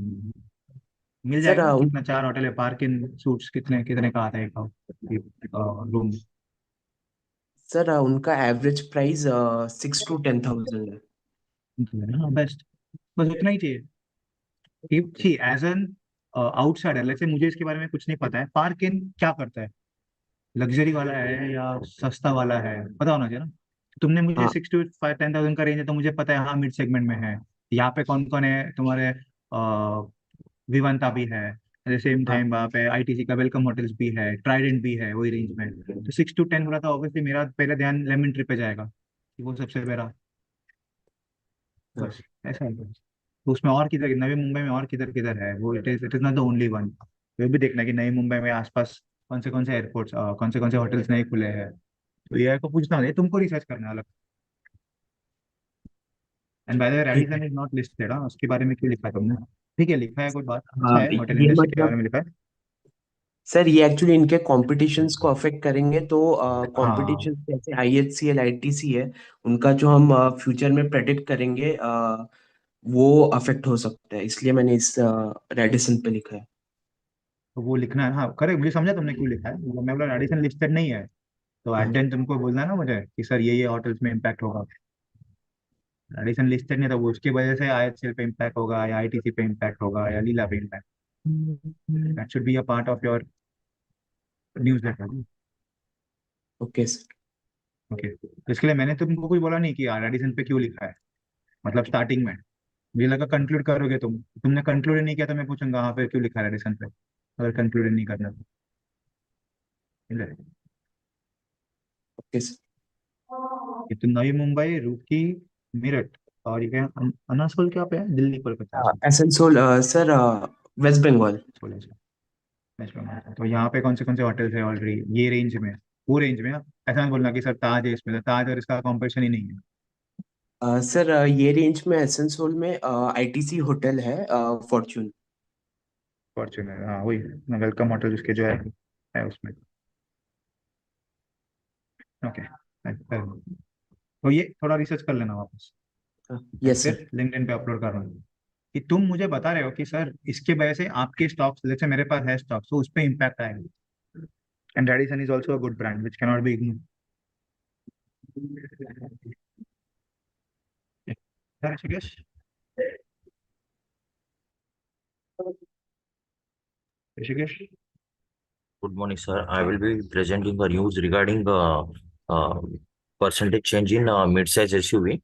मिल
Sir,
जाएगा ना, कितना चार होटल है, पार्क इन सूट्स कितने कितने का आता है एक रूम?
उनका एवरेज प्राइस 6 to 10,000 है.
हाँ, बेस्ट, बस उतना ही चाहिए। See as an outsider, let's say मुझे इसके बारे में कुछ नहीं पता है, पार्क इन क्या करता है, लग्जरी वाला है या सस्ता वाला है, पता होना चाहिए ना। तुमने मुझे
हाँ.
6 to 10,000 का रेंज है तो मुझे पता है हाँ मिड सेगमेंट में है। यहाँ पे कौन कौन है तुम्हारे? विवंता भी है, एट द सेम
हाँ.
टाइम वहाँ पे आईटीसी का वेलकम होटल्स भी है, ट्राइडेंट भी है वही रेंज में। तो 6 to 10 बोला था, ऑब्वियसली मेरा पहले ध्यान लेमन ट्री पे जाएगा कि वो सबसे मेरा,
हाँ.
बस ऐसा है। तो उसमें और किधर, नवी मुंबई में और किधर किधर है वो, it is not the only one. वो भी देखना कि नई मुंबई में आसपास कौन से एयरपोर्ट्स, कौन से होटल्स नए खुले हैं। तो ये को पूछना है, तुमको रिसर्च करना है अलग। एंड बाय द वे
ठीक है।
Radisson is not listed. हाँ, उसके बारे में क्यों लिखा है तुमने? ठीक है, लिखा है, कोई बात अच्छा है, होटल
ये
इंडस्ट्री के बारे
मतलब
में लिखा है।
सर ये एक्चुअली इनके कॉम्पिटिशन्स को अफेक्ट करेंगे, तो
हाँ,
कॉम्पिटिशन जैसे आईएचसीएल आईटीसी है, उनका जो हम फ्यूचर में प्रेडिक्ट करेंगे वो अफेक्ट हो सकता है, इसलिए मैंने इस रेडिसन पे लिखा है।
तो वो लिखना है। हाँ करेक्ट, मुझे समझा तुमने क्यों लिखा है। मैं बोला रेडिसन लिस्टेड नहीं है, तो एट
हाँ।
देन तुमको बोलना है ना मुझे कि सर ये होटल्स में इम्पैक्ट होगा। एडिशन लिस्टेड नहीं था वो, उसकी वजह से आईएचएल पे इम्पैक्ट होगा या आईटीसी पे इम्पैक्ट होगा या लीला पे impact. That should be a part of your newsletter.
Okay sir.
Okay, तो इसके लिए मैंने तुमको कुछ बोला नहीं कि यार एडिशन पे क्यों लिखा है, मतलब स्टार्टिंग में मुझे लगा कंक्लूड करोगे तुमने कंक्लूड नहीं किया तो मैं पूछूंगा हाँ पे क्यों लिखा है एडिशन पे, अगर कंक्लूड नहीं करना तो। समझे?
Okay sir.
ये तो नई मुंबई, रुड़की, मेरठ और ये क्या अनासोल क्या पे है, दिल्ली कोलकाता ऐसा
एसेंसोल सर, वेस्ट बंगाल।
बोले सर। वेस्ट बंगाल। तो यहाँ पे कौन से होटल्स है ऑलरेडी ये रेंज में, वो रेंज में ऐसा नहीं बोलना कि सर ताज है इसमें, तो ताज और इसका कॉम्पिटिशन ही नहीं है।
सर ये रेंज में एसेंसोल में आईटीसी होटल है, फॉर्च्यून।
फॉर्च्यूनर, हाँ वही है वेलकम होटल उसके जो है उसमें। ओके, तो ये थोड़ा रिसर्च कर लेना वापस, एंड
यस सर।
फिर लिंक्डइन पे अपलोड करना कि तुम मुझे बता रहे हो कि सर इसके वजह से आपके स्टॉक्स, जैसे मेरे पास है स्टॉक्स, तो उस पर इम्पैक्ट आएगा। And Radisson is also a good brand which cannot be ignore. Rishikesh, Rishikesh.
Good morning, sir. I will be presenting the news regarding uh, percentage change in mid-size SUV.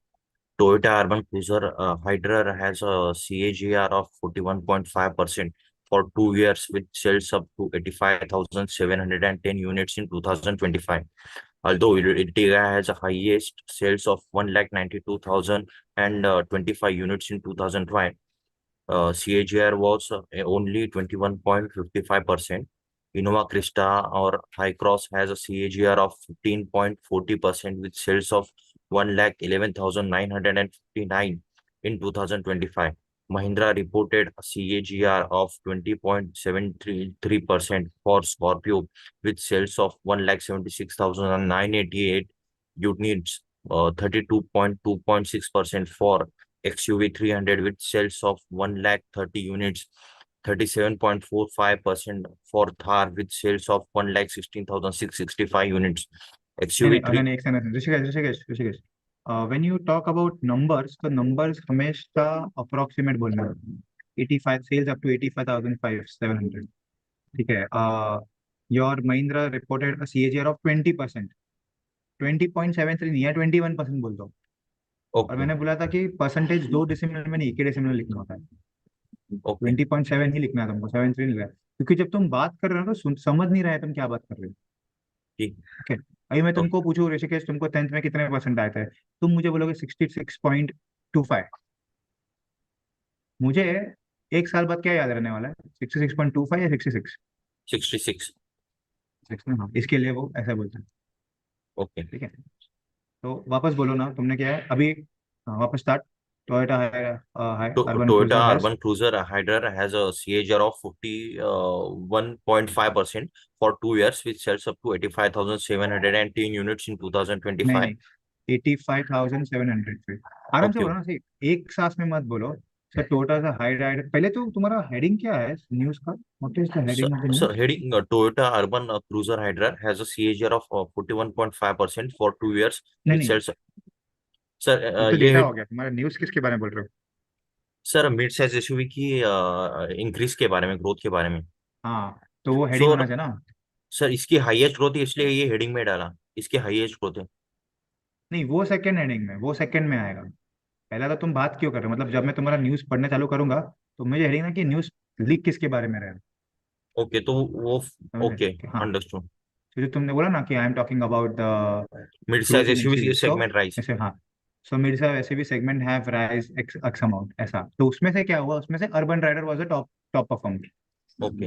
Toyota Urban Cruiser Hydra has a CAGR of 41.5% for 2 years, with sales up to 85,710 units in 2025. Although Ertiga has a highest sales of 192,025 units in 2005, CAGR was only 21.55%. Innova Krista or High Cross has a CAGR of 15.40% with sales of 111,959 in 2025. Mahindra reported a CAGR of 20.73% for Scorpio with sales of 176,988 units, 32.2.6% for XUV 300 with sales of 130 units, 37.45% for Thar with sales of 116,665 units.
नहीं
XUV
नहीं,
3
नहीं एक second, Rishikesh Rishikesh Rishikesh, when you talk about numbers, तो numbers हमेशा approximate बोलना है। 85 sales up to 85,500 ठीक है। Your Mahindra reported CAGR of 20%, 20.73 नहीं है, 21% बोल दो। और
okay,
मैंने बोला था कि परसेंटेज दो डेसिमल में नहीं, एक ही डेसिमल लिखना होता है।
okay,
20.7 ही लिखना है तुमको, 73 नहीं लिखना है। क्योंकि जब तुम बात कर रहे हो तो समझ नहीं रहे तुम क्या बात कर रहे हो।
ठीक,
ओके, अभी मैं
okay.
तुमको पूछूं ऋषिकेश, तुमको 10th में कितने परसेंट आए थे, तुम मुझे बोलोगे 66.25। मुझे एक साल बाद क्या याद रहने वाला है, 66.25 या 66?
66.
6 ना, हाँ इसके लिए वो ऐसा बोलते हैं।
Okay.
ठीक है, तो वापस बोलो ना तुमने क्या है अभी। हाँ, वापस स्टार्ट। टोयोटा है urban cruiser
Toyota
has.
Urban Cruiser Hydra has a CAGR of 41.5% for 2 years, which sells up to 85,710 units in
नहीं
2025.
नहीं, 85,700 पे आराम से
Okay,
बोलो ना, सही एक सांस में मत बोलो। सर टोयोटा सा हाई राइड, पहले तो तुम्हारा हेडिंग क्या है न्यूज का, what is the
so,
heading of the
so
news?
heading Toyota Urban Cruiser Hydra has a CAGR of 41.5% for 2 years,
नहीं
which
नहीं,
sells. सर
ये तो
ये
डेटा हो गया तुम्हारा, न्यूज किसके बारे में बोल रहे हो?
सर मिड साइज एसयूवी की इंक्रीज के बारे में, ग्रोथ के बारे में।
हाँ, तो वो हेडिंग
सो
होना चाहिए ना।
सर इसकी हाईएस्ट ग्रोथ है, इसलिए ये हेडिंग में डाला, इसकी हाईएस्ट ग्रोथ है।
नहीं, वो सेकंड हेडिंग में, वो सेकंड में आएगा। पहला तो तुम बात क्यों कर रहे हो, मतलब जब मैं तुम्हारा न्यूज पढ़ने चालू करूंगा तो मुझे हेडिंग ना कि न्यूज लीक किसके बारे में रहा है।
ओके, तो वो
समझ
ओके,
रहे? हाँ,
अंडरस्टूड।
तो जो तुमने बोला ना कि I am talking about the
mid size
growth in
SUV
SUV, so
segment rise.
ऐसे हाँ। सो मेरे साथ वैसे भी segment have rise X X amount ऐसा, तो उसमें से क्या हुआ, उसमें से urban rider was a top top performer.
Okay,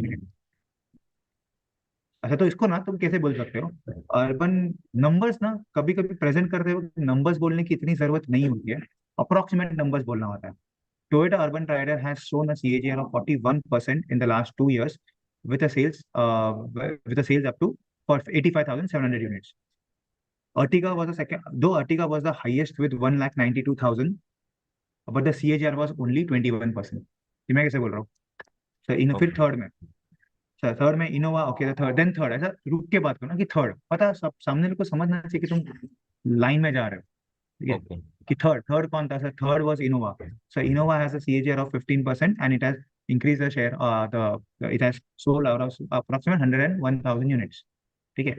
अच्छा, तो इसको ना तुम कैसे बोल सकते हो अर्बन, नंबर्स ना कभी कभी प्रेजेंट करते हो, नंबर्स बोलने की इतनी जरूरत नहीं होती है। अप्रोक्सीमेट नंबर्स बोलना होता है. Toyota Urban Rider has shown a CAGR of 41% in the last 2 years with a sales up to for 85,700 units. Ertiga was the second, though Ertiga was the highest with 1,92,000, but the CAGR was only 21%. ये मैं कैसे बोल रहा हूँ? So इन फिर third में, sir third में Innova, okay third, then third, ऐसा रुक के बात करो ना कि थर्ड, पता सब सामने को समझना चाहिए कि तुम लाइन में जा रहे हो. ठीक है
Okay.
कि थर्ड कौन था sir? Third was Innova. So Innova has a CAGR of 15% and it has increased the share, it has sold out of approximately 101,000 units. ठीक है.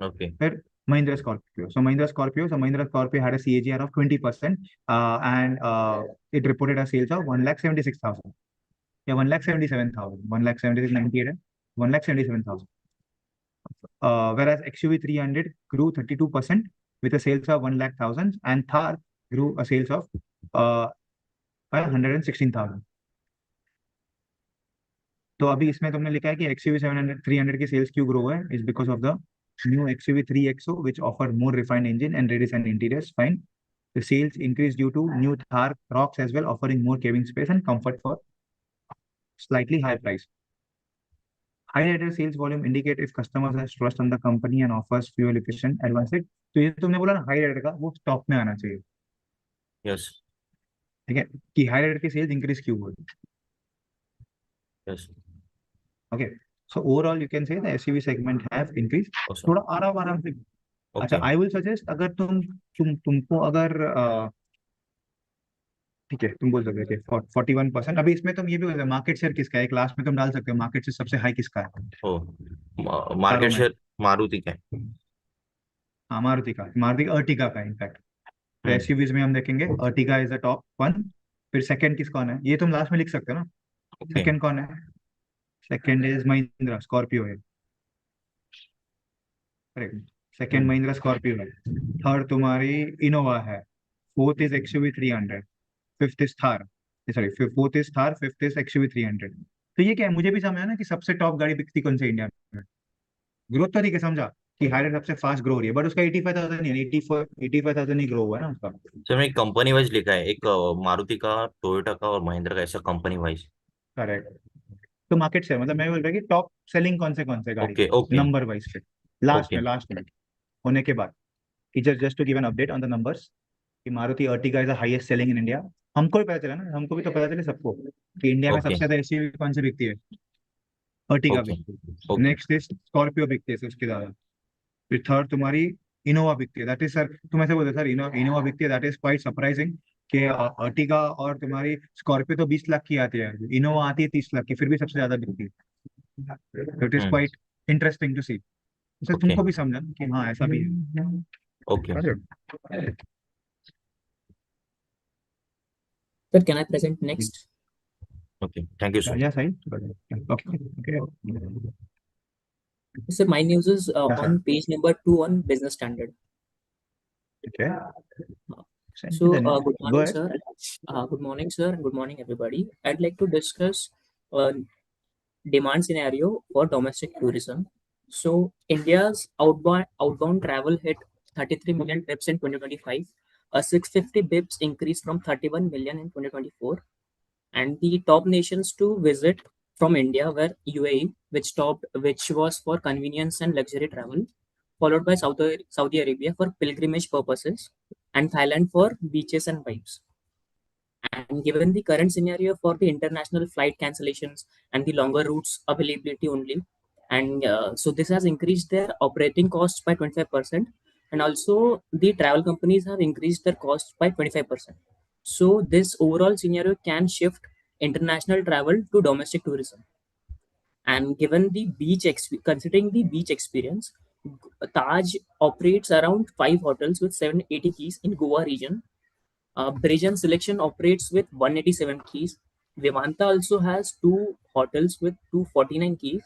Okay.
फिर Mahindra Scorpio. So Mahindra Scorpio had a CAGR of 20%, and it reported a sales of 1,76,000. Yeah, 1,77,000. 1,76,98 है. 1,77,000. Whereas XUV 300 grew 32% with a sales of 1,00,000, and Thar grew a sales of 116,000. तो अभी इसमें तुमने लिखा है कि XUV 700 300 की सेल्स क्यों ग्रो है? Is because of the new XUV 3XO which offer more refined engine and redesigned interiors. Fine. The sales increased due to new Thar Rocks as well, offering more cabin space and comfort for slightly higher price. High rider sales volume indicate if customers has trust on the company and offers fuel efficient advanced. तो ये तुमने बोला ना high rider का, वो stock में आना चाहिए.
Yes.
ठीक है कि हाई राइडर की सेल्स इंक्रीज क्यों हुई.
Yes.
Okay, so overall you can say the SUV segment have increased.
Awesome.
थोड़ा आराम से. अच्छा,
Okay.
आई विल सजेस्ट, अगर तुमको अगर ठीक है, तुम बोल सकते हो 41%. अभी इसमें तुम ये भी मार्केट शेयर किसका है, एक लास्ट में तुम डाल सकते हो मार्केट शेयर सबसे हाई किसका है
Oh,
कारों
मार्केट
में.
शेयर मारुति का है.
हाँ, मारुति अर्टिगा का इनफैक्ट. तो
हम्म.
एसयूवीज में हम देखेंगे Ertiga is the top one. फिर सेकंड किस कौन है, ये तुम लास्ट में लिख सकते हो ना.
Okay.
सेकंड कौन है? सेकंड इज महिंद्रा स्कॉर्पियो है. करेक्ट. सेकंड महिंद्रा स्कॉर्पियो है. थर्ड तुम्हारी इनोवा है. Fourth is XUV 300. Fifth is Thar. Sorry, fourth is Thar, fifth is XUV 300. तो ये क्या है, मुझे भी समझ आया ना कि सबसे टॉप गाड़ी बिकती कौन से इंडिया में. ग्रोथ तो ठीक है, समझा कि हाईराइड सबसे फास्ट ग्रो हो रही है, बट उसका 85,000 नहीं, 85,000 ही ग्रो हुआ है ना उसका.
सर मैंने कंपनी वाइज लिखा है, एक मारुति का, टोयोटा का और महिंद्रा का, ऐसा कंपनी वाइज.
करेक्ट. तो मार्केट शेयर मतलब मैं बोल रहा कि टॉप सेलिंग कौन से गाड़ी
ओके. ओके.
नंबर वाइज पे
ओके.
लास्ट में होने के बाद कि just to give an update on the numbers कि Maruti Ertiga is the highest selling in India. हमको भी पता चला ना, हमको भी तो पता चले सबको कि इंडिया में सबसे
ओके.
ज्यादा एसयूवी कौन सी बिकती है. Ertiga
okay.
बिकती है.
ओके.
नेक्स्ट इज स्कॉर्पियो बिकती है उसके ज्यादा. फिर थर्ड तुम्हारी इनोवा बिकती है. दैट इज सर, तुम ऐसे बोलते सर इनोवा बिकती है, दैट इज क्वाइट सरप्राइजिंग कि अर्टिगा और तुम्हारी स्कॉर्पियो तो 20 लाख की आती है, इनोवा आती है 30 लाख की, फिर भी सबसे ज्यादा बिकती है. It is
hmm.
Quite interesting to see. Sir
okay.
तुमको भी समझा कि हाँ ऐसा भी है.
Okay.
Sir, can I present next?
Okay. Thank you sir.
या सही. Okay okay.
Sir, my news is
Yeah, sir.
on page number 2 on Business Standard.
Okay.
So, good
Go
morning,
ahead.
sir. Good morning, sir, and good morning, everybody. I'd like to discuss uh, demand scenario for domestic tourism. So, India's outbound travel hit 33 million trips in 2025, a 650 bips increase from 31 million in 2024. And the top nations to visit from India were UAE, which was for convenience and luxury travel, followed by Saudi Arabia for pilgrimage purposes, and Thailand for beaches and vibes. And given the current scenario for the international flight cancellations and the longer routes availability only, and so this has increased their operating costs by 25%, and also the travel companies have increased their costs by 25%. So this overall scenario can shift international travel to domestic tourism. And given the considering the beach experience, Taj operates around 5 hotels with 780 keys in Goa region. Bridge Selection operates with 187 keys. Vimanta also has 2 hotels with 249 keys.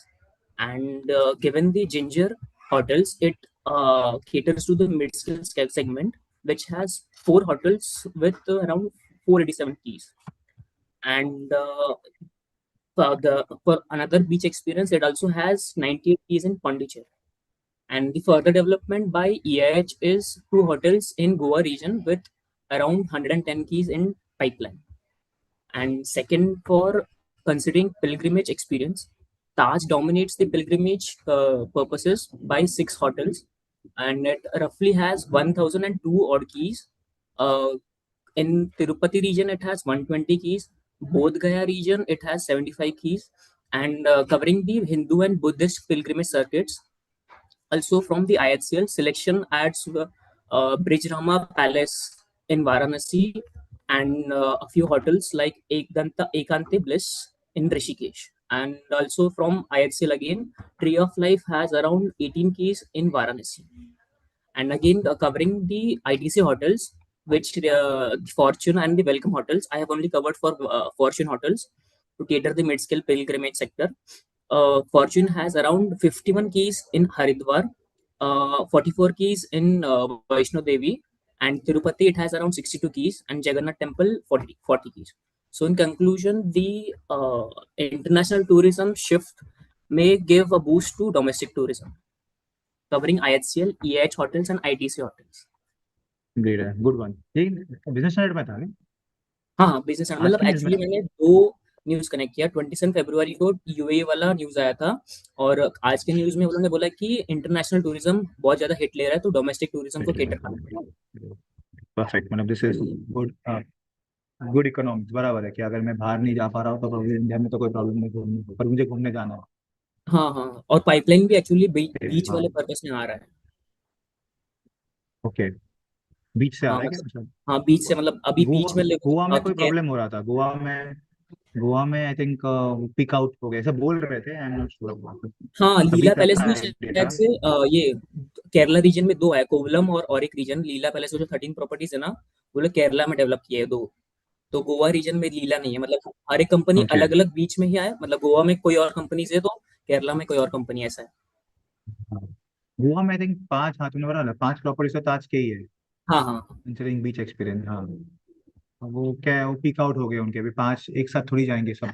And given the Ginger hotels, it caters to the mid-scale segment, which has 4 hotels with around 487 keys. And for another beach experience, it also has 98 keys in Pondicherry. And the further development by EIH is 2 hotels in Goa region with around 110 keys in pipeline. And second, for considering pilgrimage experience, Taj dominates the pilgrimage purposes by 6 hotels, and it roughly has 1002 odd keys. Uh, in Tirupati region, it has 120 keys. Bodh Gaya region, it has 75 keys, and covering the Hindu and Buddhist pilgrimage circuits. Also, from the IHCL, selection adds Brijrama Palace in Varanasi and a few hotels like Ekante Bliss in Rishikesh. And also from IHCL again, Tree of Life has around 18 keys in Varanasi. And again, covering the ITC hotels, which Fortune and the Welcome hotels, I have only covered for Fortune hotels to cater the mid-scale pilgrimage sector. Fortune has around 51 keys in Haridwar, 44 keys in Vaishno Devi, and Tirupati it has around 62 keys, and Jagannath Temple 40 keys. So in conclusion, the international tourism shift may give a boost to domestic tourism, covering IHCL, EH hotels and ITC hotels.
Great है, good one. ये business standard में था क्या?
हाँ, business
आज
मतलब
की news में
एक्चुअली
था?
मैंने दो न्यूज कनेक्ट किया। 27 फरवरी को यूएई वाला न्यूज आया था, और आज के न्यूज में उन्होंने बोला कि इंटरनेशनल टूरिज्म बहुत ज्यादा हिट ले रहा है, तो डोमेस्टिक टूरिज्म को केटर करना पड़ेगा।
परफेक्ट, मतलब this is good, good economics. बराबर है कि अगर मैं बाहर नहीं जा पा रहा हूँ तो इंडिया में तो कोई प्रॉब्लम नहीं घूमने को, पर मुझे घूमने जाना है।
हाँ हाँ, और पाइपलाइन भी एक्चुअली बीच
हाँ,
वाले पर्पस में आ रहा है।
ओके, बीच से आ
हाँ
रहा है क्या?
मतलब,
मतलब
हाँ बीच से, मतलब अभी
गोवा,
बीच में
गोवा में कोई प्रॉब्लम हो रहा था, गोवा में आई थिंक पिक आउट हो गया, ऐसा बोल रहे थे। आई एम नॉट श्योर,
हाँ,
अभी
लीला
तक
पैलेस
का
भी
है
शायद
डेटा।
से ये केरला रीजन में दो है, कोवलम और एक रीजन लीला पैलेस, जो 13 प्रॉपर्टीज है ना, वो लोग केरला में डेवलप किए हैं दो। तो गोवा रीजन में लीला नहीं है, मतलब हर एक कंपनी
ओके,
अलग अलग बीच में ही है, मतलब गोवा में कोई और कंपनी है तो केरला में कोई और कंपनी ऐसा है।
हाँ, गोवा में आई थिंक 5, हाँ तुमने बोला ना 5 प्रॉपर्टीज तो ताज के ही है,
हाँ हाँ
इंक्लूडिंग बीच एक्सपीरियंस। हाँ, अब वो क्या है, वो पिक आउट हो गए उनके, अभी 5 एक साथ थोड़ी जाएंगे सब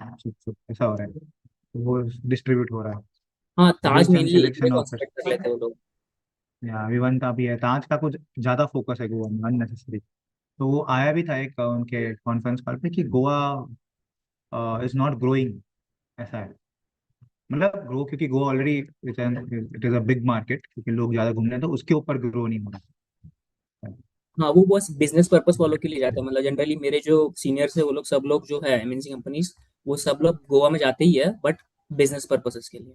ऐसा हो रहा है, तो वो डिस्ट्रीब्यूट हो रहा है
हाँ, ताज
बेस्ड ऑन
मेनली एक में
सिलेक्शन ऑफ।
कॉन्सेंट्रेट कर लेते हैं वो लोग।
या विवंता भी है, ताज का कुछ ज्यादा फोकस है गोवा में अननेसेसरी। तो वो आया भी था एक उनके कॉन्फ्रेंस कॉल पे कि गोवा इज नॉट ग्रोइंग, ऐसा है। मतलब ग्रो, क्योंकि Goa already it is a big market, क्योंकि लोग ज्यादा घूमने हैं, तो उसके ऊपर ग्रो नहीं हो रहा है।
हाँ, वो बस बिजनेस पर्पस वालों के लिए जाते हैं, मतलब जनरली मेरे जो सीनियर्स है वो लोग सब लोग जो है एमएनसी कंपनीज, वो सब लोग गोवा में जाते ही है, बट बिजनेस पर्पसेस के लिए।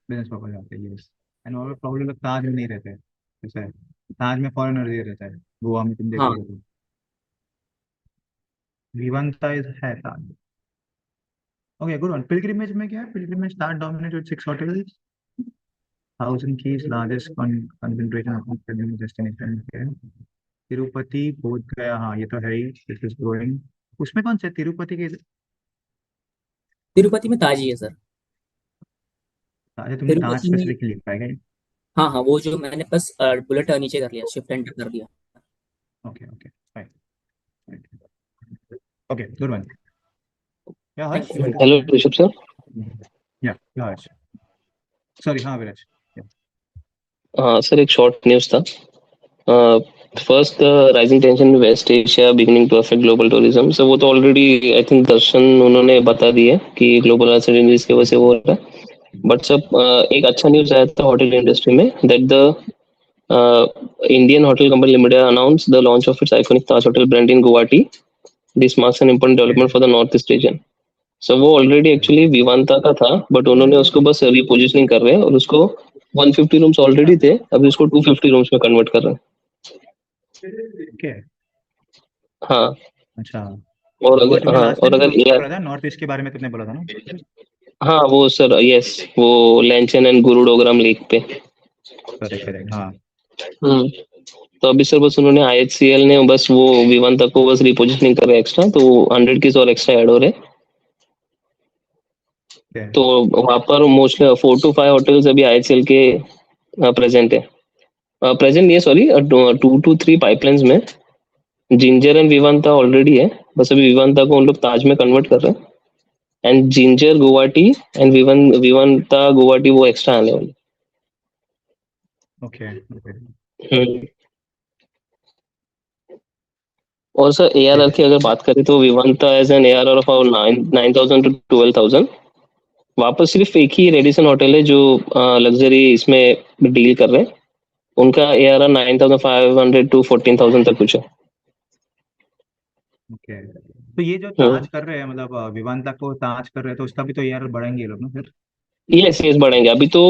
बिजनेस पर्पज जाते हैं, यस। एंड और प्रॉब्लम लोग ताज में नहीं रहते हैं, ऐसा है। ताज में फॉरेनर ही रहता है, गोवा में तुम
हाँ
देखोगे तो विवंता इज है Taj. Okay, good one. Pilgrimage में क्या है? Pilgrimage start dominate with 6 hotels, 1000 keys, largest concentration of pilgrimage destination है। तिरुपति, बोध गया, हाँ ये तो है ही, इट इज ग्रोइंग। उसमें कौन से तिरुपति के?
तिरुपति में ताज ही है सर।
अच्छा, तुमने ताज
तिरुपति में,
स्पेसिफिक लिखा है क्या?
हाँ हाँ, वो जो मैंने बस बुलेट नीचे कर लिया, शिफ्ट एंटर कर दिया।
Okay okay, fine, okay, good one. या
thank
Harsh,
you.
Hello, Rishabh sir.
या हर्ष, सॉरी, हाँ विराज।
Sir, एक short news था. First, the rising tension in West Asia beginning to affect global tourism. So वो तो already I think दर्शन उन्होंने बता दिया कि global uncertainties की वजह से वो हो रहा है. But सब एक अच्छा news आया था hotel industry में that the Indian Hotel Company Limited announced the launch of its iconic Taj Hotel brand in Guwahati. This marks an important development for the Northeast region. So वो already actually Vivanta का था, but उन्होंने उसको बस रिपोजिशनिंग कर रहे हैं और उसको 150 रूम्स ऑलरेडी थे, अभी उसको 250 रूम्स में कन्वर्ट कर रहे
ओके,
हैं. हाँ,
अच्छा।
और
गुवाहाटी
अगर
में
हाँ
लास्ट
और
टाइम
अगर
बोला था, नॉर्थ ईस्ट के बारे में तुमने बोला था ना?
हाँ वो सर यस, वो लैंचन एंड गुरुडोग्राम लेक पे.
करेक्ट करेक्ट, हाँ।
हम्म. तो अभी सर बस उन्होंने आईएचसीएल ने बस वो विवांता को बस रिपोजिशनिंग कर रहे हैं एक्स्ट्रा, तो 100 की और एक्स्ट्रा ऐड हो रहे हैं. तो वहाँ पर मोस्टली 4 to 5 होटल्स अभी आईएचसीएल के प्रेजेंट है. प्रेजेंट नहीं है सॉरी, 2 to 3 पाइपलाइंस में जिंजर एंड विवांता ऑलरेडी है, बस अभी विवांता को उन लोग ताज में कन्वर्ट कर रहे हैं. And Ginger Guwahati and Vivanta Guwahati वो एक्स्ट्रा आने वाले.
Okay okay,
hmm. और सर ARR की अगर बात करें तो Vivanta as an ARR of about 9,000 to 12,000। वापस सिर्फ एक ही रेडिसन होटल है जो लग्जरी इसमें डील कर रहे हैं, उनका ARR 9,500 to 14,000 तक कुछ है।
ओके, तो ये जो
हम्म।
ताज कर रहे हैं, मतलब विवांता को ताज कर रहे हैं, तो उसका भी तो यार बढ़ाएंगे ये लोग ना फिर।
यस यस बढ़ेंगे, अभी तो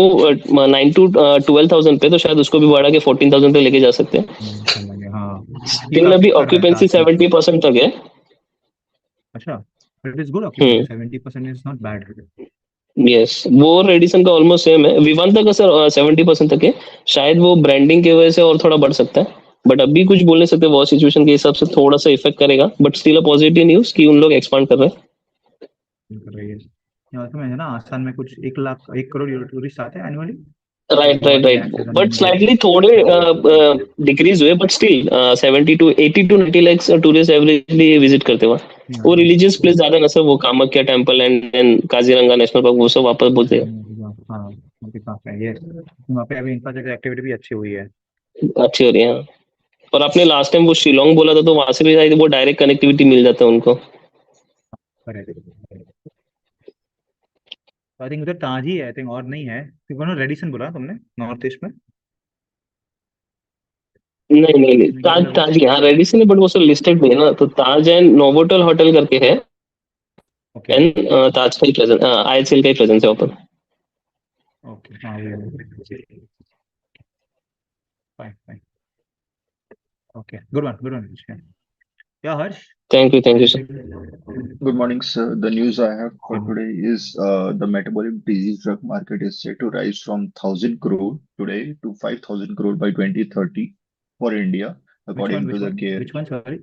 9 to 12,000 पे, तो शायद उसको भी बढ़ा के 14,000 पे लेके जा सकते हैं।
समझ गए, हाँ। ये
स्टिल
काफी
अभी
कर रहा है
ऑक्यूपेंसी
ताज भी।
70% तक है।
अच्छा, it is good occupancy,
hmm.
70% is not bad.
Yes, वो रेडिसन का ऑलमोस्ट सेम है, विवांता का सर 70% तक है। शायद वो ब्रांडिंग की वजह से और थोड़ा बढ़ सकता है, बट अभी कुछ बोल नहीं सकते, वो सिचुएशन के हिसाब से थोड़ा सा इफेक्ट करेगा, but still a positive news कि उन लोग एक्सपांड कर रहे हैं।
कर रही है यहाँ तो, मैं है ना, आसाम में कुछ 1 लाख 1 करोड़ टूरिस्ट आते हैं annually.
Right right
40
right,
lakhs is the
but
number of
slightly थोड़े डिक्रीज हुए, but still 70 to 80 to 90 lakhs tourist averagely visit करते हुआ। वो रिलीजियस प्लेस ज्यादा ना सर, वो Kamakhya temple and Kaziranga national park, वो सब वापस बोलते हैं
हाँ, वहाँ पे काफी है ये, वहाँ पे अभी इंफ्रास्ट्रक्चर एक्टिविटी भी अच्छी हुई है।
अच्छी हो रही है। हाँ। और आपने लास्ट टाइम वो शिलोंग बोला था, तो वहां से भी शायद वो डायरेक्ट कनेक्टिविटी मिल जाता है उनको।
करेक्ट, आई थिंक उधर ताज ही है, आई थिंक और नहीं है, क्योंकि रेडिसन बोला तुमने नॉर्थ ईस्ट में।
नहीं नहीं नहीं,
मुझे
ताज
लगा
ताज ही, हाँ रेडिसन है, बट वो सब लिस्टेड नहीं है ना, तो ताज एंड नोवोटेल होटल करके है।
ओके
एंड ताज का ही प्रेजेंस, IHL का ही प्रेजेंस है ओपन।
ओके, हाँ ये fine fine, okay, good one. क्या Harsh?
Thank you sir.
Good morning, sir. The news I have for
हाँ,
today is the metabolic disease drug market is set to rise from 1,000 crore today to 5,000 crore by 2030 for India,
which one
according to
which
the
one
CARE.
which one sorry,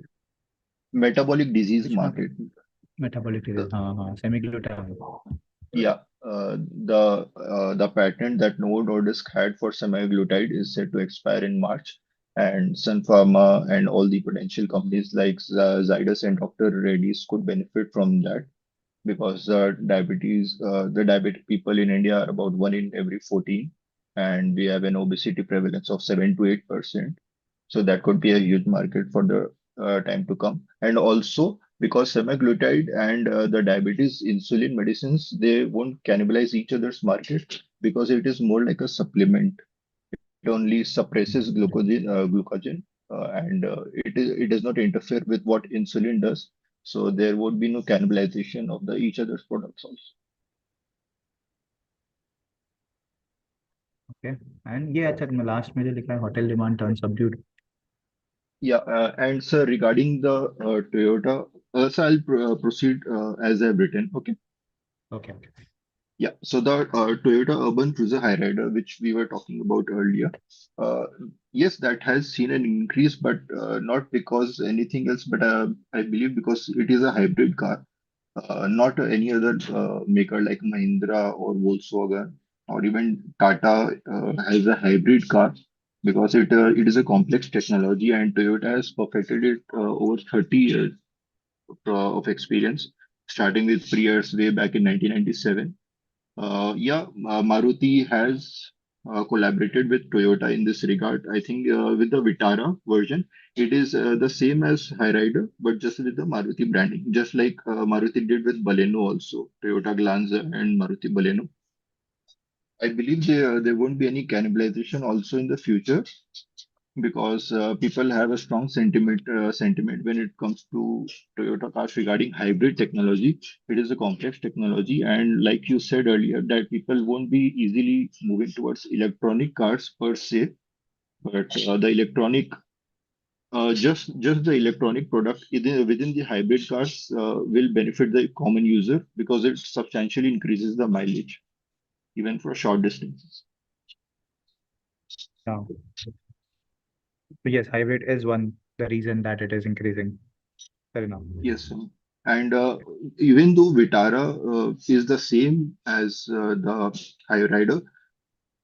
Metabolic disease
which market?
market.
Metabolic disease, हाँ हाँ, semaglutide।
Yeah, the patent that Novo Nordisk had for semaglutide is set to expire in March, and Sun Pharma and all the potential companies like Zydus and Dr. Reddy's could benefit from that, because the diabetic people in India are about 1 in every 14, and we have an obesity prevalence of 7 to 8%. So that could be a huge market for the time to come. And also because semaglutide and the diabetes insulin medicines, they won't cannibalize each other's market, because it is more like a supplement. It only suppresses glucogen, and it does not interfere with what insulin does. So there would be no cannibalization of the each other's products also.
Okay, and ये अच्छा, तुमने last में जो लिखा है, hotel demand turn subdued.
Yeah, and sir, regarding the Toyota, so I'll proceed as I've written. Okay.
Okay,
Yeah, so the Toyota Urban Cruiser Hyrider, which we were talking about earlier, uh, yes, that has seen an increase, but not because anything else, but I believe because it is a hybrid car, not any other maker like Mahindra or Volkswagen or even Tata has a hybrid car, because it is a complex technology, and Toyota has perfected it over 30 years of experience, starting with Prius way back in 1997. Maruti has collaborated with Toyota in this regard. I think with the Vitara version, it is the same as Hyrider, but just with the Maruti branding, just like Maruti did with Baleno also, Toyota Glanza and Maruti Baleno. I believe there won't be any cannibalization also in the future, because people have a strong sentiment when it comes to Toyota cars regarding hybrid technology. It is a complex technology, and like you said earlier, that people won't be easily moving towards electronic cars per se, but the electronic just the electronic product within the hybrid cars will benefit the common user, because it substantially increases the mileage even for short distances.
हाँ, तो yes, hybrid is one the reason that it is increasing, fair enough।
Yes, and even though Vitara is the same as the High Rider,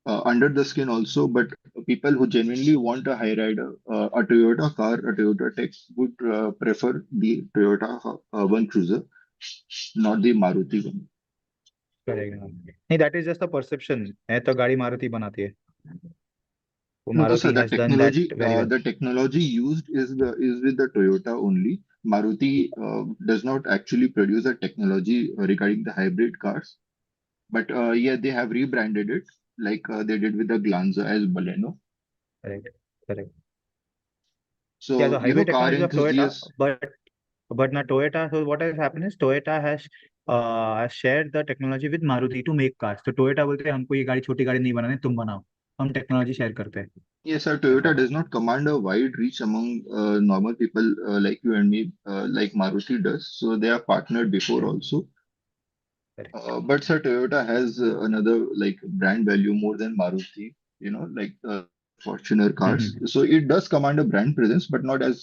under the skin also, but people who genuinely want a High Rider, a Toyota car, a Toyota Tech would prefer the Toyota Urban Cruiser, not the Maruti one.
Correct, नहीं, that is just a perception है, तो गाड़ी मारुति बनाती है। So
No,
Maruti
sir,
has done that very well.
the technology used is with the Toyota only. Maruti does not actually produce a technology regarding the hybrid cars, but yeah, they have rebranded it like they did with the Glanza as Baleno.
Correct. Correct. Yeah,
So,
the hybrid
car
technology of Toyota,
enthusiasts,
but not Toyota. So what has happened is Toyota has shared the technology with Maruti to make cars. तो Toyota बोलते हैं हमको ये गाड़ी छोटी गाड़ी नहीं बनानी, तुम बनाओ, हम टेक्नोलॉजी शेयर करते हैं.
yes, sir,
ऐसा
Toyota
है.
does not command a wide reach among normal people like you and me, like Maruti does. So they are partnered before also.
Correct.
But sir, Toyota has another like brand value more than Maruti, like Fortuner cars.
Mhm.
So it does command a brand presence, but not as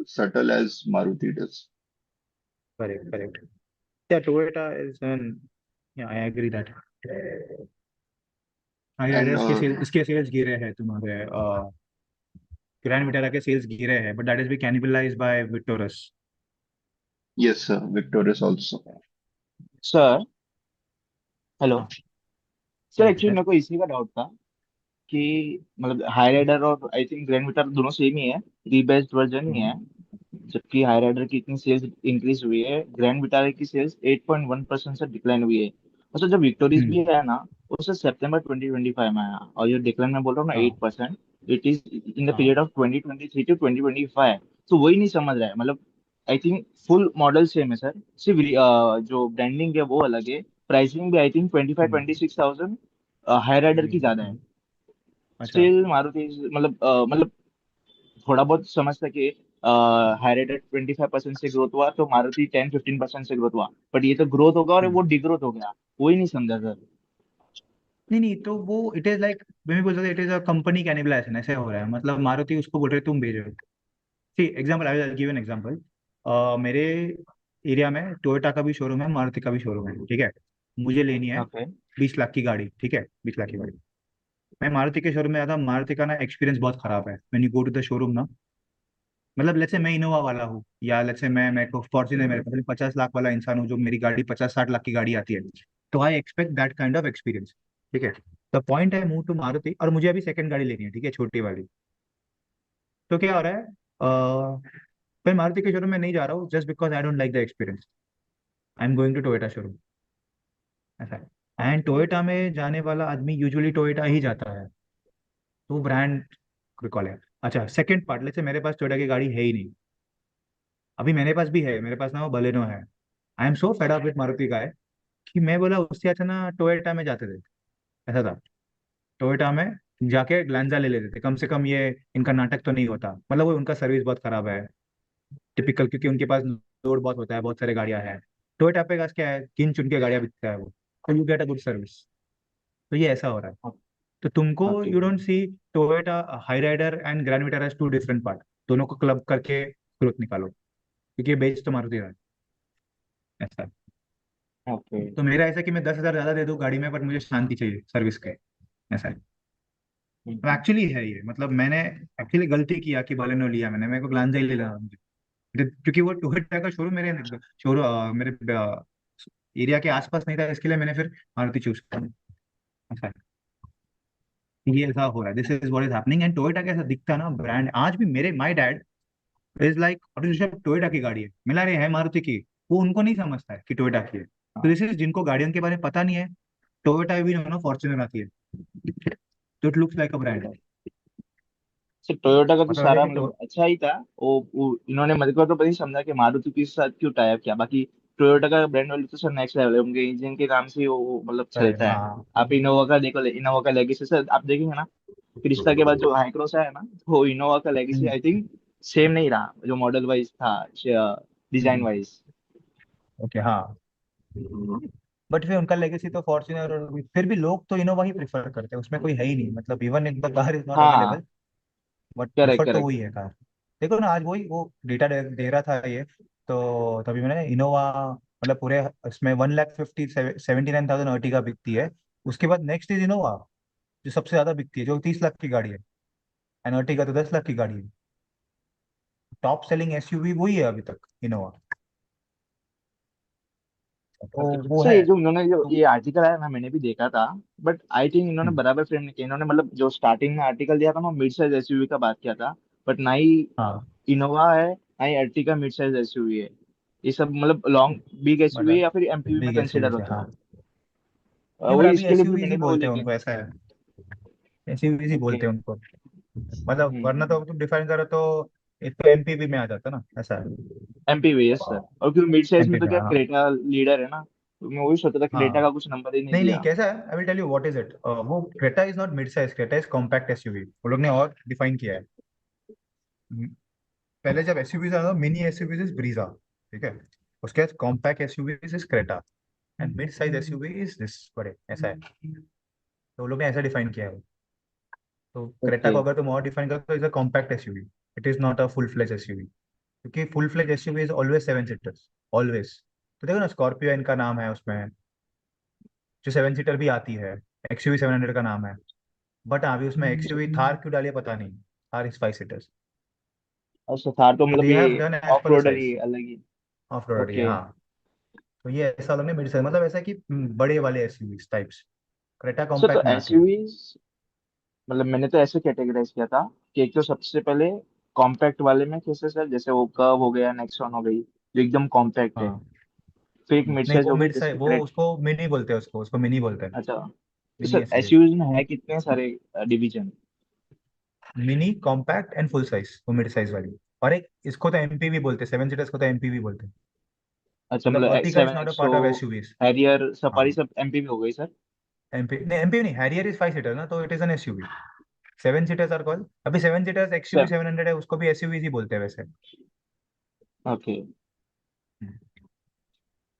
subtle as Maruti does.
Correct. Correct. Yeah, Toyota is an. Yeah, I agree that. High
And
riders के sales इसके sales गिरे हैं तुम्हारे grand Vitara के sales गिरे हैं but that is be cannibalised by Victoris.
yes, sir, Victorious also.
Sir hello
हाँ.
Sir,
Yeah,
actually
sir.
मेरे को इसी का डाउट था कि मतलब हाई राइडर और आई थिंक ग्रैंड विटार दोनों सेम ही है, रीबेस्ड वर्जन ही है। जबकि हाई राइडर की इतनी सेल्स इंक्रीज हुई है, ग्रैंड विटारा की सेल्स 8.1% से डिक्लाइन हुई है। और सर जो विक्टोरियस भी है ना, वो सर सितंबर 2025 में आया, और ये डिक्लाइन में बोल रहा हूँ ना
हाँ.
8%, इट इज इन द
हाँ.
Period of 2023 to 2025। तो वही नहीं समझ रहा है, मतलब I think full model same है सर, सिर्फ जो ब्रांडिंग है वो अलग है, प्राइसिंग भी आई थिंक 25-26,000 हाई राइडर की ज्यादा है।
अच्छा.
स्टिल मारुति मतलब थोड़ा बहुत समझ सके, हाई रेट 25% से ग्रोथ हुआ तो मारुति 10-15% से ग्रोथ हुआ, बट ये तो ग्रोथ होगा और वो डिग्रोथ हो गया, वही नहीं समझा सर।
नहीं नहीं, तो वो इट इज लाइक मैं भी बोल सकता it is a company cannibalisation ऐसे हो रहा है. मतलब मारुति उसको बोल रहे तुम भेजो. See example, I will give an example. मेरे एरिया में टोयोटा का भी शोरूम है, मारुति का भी शोरूम है, ठीक है. मुझे लेनी है
ओके
20 लाख की गाड़ी, ठीक है, 20 लाख की गाड़ी. मैं मारुति के शोरूम में आता, मारुति का ना एक्सपीरियंस बहुत खराब है. When you go to the showroom ना, मतलब लेट्स से मैं इनोवा वाला हूँ या लेट्स से मैं मेरे को फॉर्च्यूनर, मेरे पास 50 लाख वाला इंसान हूँ जो मेरी गाड़ी 50-60 लाख की गाड़ी आती है, तो I expect that kind of experience. ठीक है. द पॉइंट है मूव टू मारुति और मुझे अभी सेकंड गाड़ी लेनी है, ठीक है, छोटी वाली. तो क्या हो रहा है, मैं मारुति के शोरूम में नहीं जा रहा हूँ just because I don't like the experience. I am going to Toyota showroom. ऐसा है. एंड टोयोटा में जाने वाला आदमी यूजुअली टोयोटा ही जाता है, तो ब्रांड रिकॉल है. अच्छा, सेकंड पार्ट, लेट्स से मेरे पास टोयोटा की गाड़ी है ही नहीं. अभी मेरे पास भी है, मेरे पास ना वो बलेनो है. I am so fed up with Maruti का है कि मैं बोला उससे अच्छा ना टोयोटा में जाते थे. ऐसा था. टोयोटा में जाके ग्लांजा ले लेते थे, कम से कम ये इनका नाटक तो नहीं होता. मतलब वो उनका सर्विस बहुत खराब है, टिपिकल, क्योंकि उनके पास लोड बहुत होता है, बहुत सारे गाड़ियां हैं. टोयोटा पे पास क्या है, गिन चुन के गाड़ियां बिकता है वो, तो you get a good service. तो ये ऐसा हो रहा है. तो तुमको
okay
you don't see Toyota Hyryder and Grand Vitara as two different part. दोनों को क्लब करके ग्रोथ निकालो, क्योंकि बेच तो मारुति रहा है. ऐसा है.
ओके
तो मेरा ऐसा है कि मैं 10,000 ज्यादा दे दूँ गाड़ी में, पर मुझे शांति चाहिए सर्विस के. ऐसा है. एक्चुअली है ये, मतलब मैंने एक्चुअली गलती किया कि बलेनो लिया मैंने, मेरे को ग्लांजा ही ले लेना मुझे, क्योंकि वो टोयोटा का शोरूम मेरे एरिया के आसपास नहीं था, इसके लिए मैंने फिर मारुति चूज किया. ऐसा है. ये ऐसा हो रहा है. This is what is happening. And Toyota कैसा दिखता है ना ब्रांड, आज भी मेरे my dad is like Toyota की गाड़ी है, मिला रहे है मारुति की. वो उनको नहीं समझता है कि टोयोटा की है. तो दिस इज जिनको गाड़ियों के बारे में पता नहीं है, टोयोटा भी फॉर्च्यूनर आती है, तो it looks like a brand.
Sir Toyota का तो
मतलब ऐसा
सारा
कि
मतलब अच्छा ही था, वो इन्होंने मेरे को तो पता नहीं समझा कि मारुति के साथ क्यों टाई अप किया। बाकी टोयोटा का ब्रांड वैल्यू तो सर नेक्स्ट लेवल है, उनके इंजन के नाम से ही वो मतलब
अरे
चलता है।
हाँ.
आप इनोवा का देखो, इनोवा का लेगेसी सर आप देखेंगे ना, क्रिस्टा के बाद जो हाई क्रॉस है ना, वो इनोवा का लेगेसी आई थिंक सेम नहीं रहा, जो मॉडल वाइज था, डिजाइन वाइज।
ओके. हाँ. बट फिर उनका लेगेसी तो फॉर्च्यूनर, और फिर भी लोग तो इनोवा ही प्रेफर करते हैं, उसमें कोई है ही नहीं. मतलब even if the car is not
हाँ
अवेलेबल, बट
करेक्ट
प्रेफर तो
करेक्ट।
वही है कार. देखो ना, आज वही वो डेटा दे रहा था ये, तो तभी मैंने इनोवा, मतलब पूरे इसमें 1,50,79,000 अर्टिगा बिकती है. उसके बाद नेक्स्ट इज इनोवा, जो सबसे ज्यादा बिकती है, जो 30 लाख की गाड़ी है. एंड अर्टिगा तो 10 लाख की गाड़ी है. टॉप सेलिंग एसयूवी वही है अभी तक, इनोवा. तो वो
सर
है।
ये जो उन्होंने जो
तो
ये आर्टिकल आया ना, मैंने भी देखा था, बट आई थिंक इन्होंने
हम्म,
बराबर फ्रेम नहीं किया। इन्होंने मतलब जो स्टार्टिंग में आर्टिकल दिया था ना, मिड साइज एसयूवी का बात किया था, बट ना ही
हाँ
इनोवा है ना ही अर्टिगा मिड साइज एसयूवी है। ये सब मतलब लॉन्ग बिग एसयूवी
मतलब
या फिर एमपीवी में
बिग
कंसिडर
एसयूवी से,
होता
हाँ।
है।
नहीं मतलब
वही
अभी
इसके लिए भी
एसयूवीज ही
मैंने भी वो
बोलते हैं
लेके।
उनको, ऐसा है। एसयूवीज ही
ओके।
बोलते हैं उनको। मतलब वरना तो
हम्म।
तुम डिफाइन करो तो एक तो एमपीवी में आ जाता ना, ऐसा है।
MPV yes sir. और क्योंकि मिड साइज में
एमपी
तो
में,
क्या
हाँ।
क्रेटा लीडर है ना, तो मैं वही सोचा था क्रेटा
हाँ
का कुछ नंबर ही नहीं
नहीं नहीं,
दिया।
कैसा है, I will tell you what is it. वो Creta is not mid size, Creta is compact SUV, वो लोग ने और डिफाइन किया है। हम्म, पहले जब एसयूवीज आता मिनी एसयूवीज इज ब्रीजा, ठीक है। उसके बाद compact SUVs is Creta, and mid size SUV is this, बड़े, ऐसा है। तो वो लोग ने ऐसा डिफाइन किया है। तो क्रेटा
ओके।
को अगर तुम और डिफाइन करो तो is a compact SUV, it is not a full fledge SUV. क्योंकि full fledge SUV is always seven seaters, always. तो देखो ना, स्कॉर्पियो इनका नाम है उसमें, जो सेवन सीटर भी आती है, एक्सयूवी 700 का नाम है। बट अभी उसमें एक्सयूवी थार क्यों डाली है पता नहीं, थार इज फाइव सीटर्स।
अच्छा थार तो
तो
मतलब
दे हैव
ये
डन एज
ऑफ
पर द
रोडर
साइज,
ही अलग ही।
ऑफ रोड ये,
ओके।
हाँ। तो ये ऐसा लोग ने मिड साइज, मतलब ऐसा कि बड़े वाले एसयूवी टाइप्स, क्रेटा
सर तो
कॉम्पैक्ट में आती है।
एसयूवीज मतलब मैंने तो ऐसे कैटेगराइज किया था कि एक तो सबसे पहले कॉम्पैक्ट वाले में कैसे सर, जैसे वो कर्व हो गया, नेक्सॉन हो गई, जो एकदम कॉम्पैक्ट है।
हाँ।
फिर एक मिड
नहीं
साइज
वो
हो गई
मिड
जैसे
साइज,
कि
वो
क्रेट।
उसको मिनी बोलते हैं, उसको मिनी बोलते हैं।
अच्छा तो
मिनी
सर
एसयूवी,
एसयूवीज में है कितने सारे division?
Mini compact and full size, वो मिड साइज वाली। और एक इसको तो एमपीवी बोलते हैं, सेवन सीटर्स को तो एमपीवी बोलते हैं।
अच्छा
मतलब
मतलब X
Ertiga is
seven
not a
एक्सो
पार्ट ऑफ एसयूवीज।
हैरियर
हाँ।
सफारी सब एमपीवी हो गई सर।
एमपी नहीं, एमपी नहीं, हैरियर इज फाइव सीटर ना, तो it is an SUV. Seven seaters are called, अभी सेवन सीटर्स एक्सयूवी
सर
700 है, उसको भी एसयूवीज ही बोलते हैं वैसे।
ओके।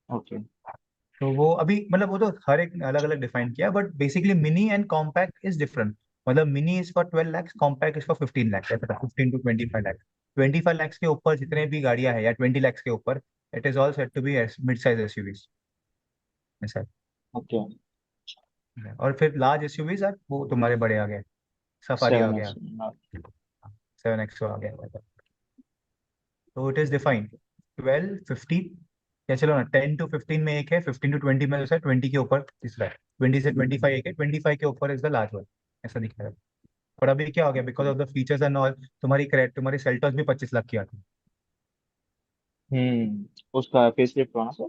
ओके।
तो वो अभी मतलब वो तो हर एक अलग अलग डिफाइन किया, but basically mini and compact is different. मतलब mini is for 12 lakhs, compact is for 15 lakhs, ऐसा 15 to 25 lakhs। 25 lakhs के ऊपर जितने भी गाड़ियां हैं, या 20 lakhs के ऊपर, it is all set to be mid size SUVs, ऐसा
ओके।
है। और फिर लार्ज एसयूवीज आर वो तुम्हारे बड़े आ गए, सफारी आ
सेवन
गया,
एक्स।
7XO आ गया। तो इट इज डिफाइंड 12, 15, या चलो ना 10 to 15 में एक है, 15 to 20 में दूसरा है, 20 के ऊपर तीसरा है, 20 से 25 एक है, 25 के ऊपर इज द लार्ज वन, ऐसा दिख रहा है। और अभी क्या हो गया, because of the features and all, तुम्हारी सेल्टोस भी 25 लाख की आती है।
उसका फेसलिफ्ट होना सर।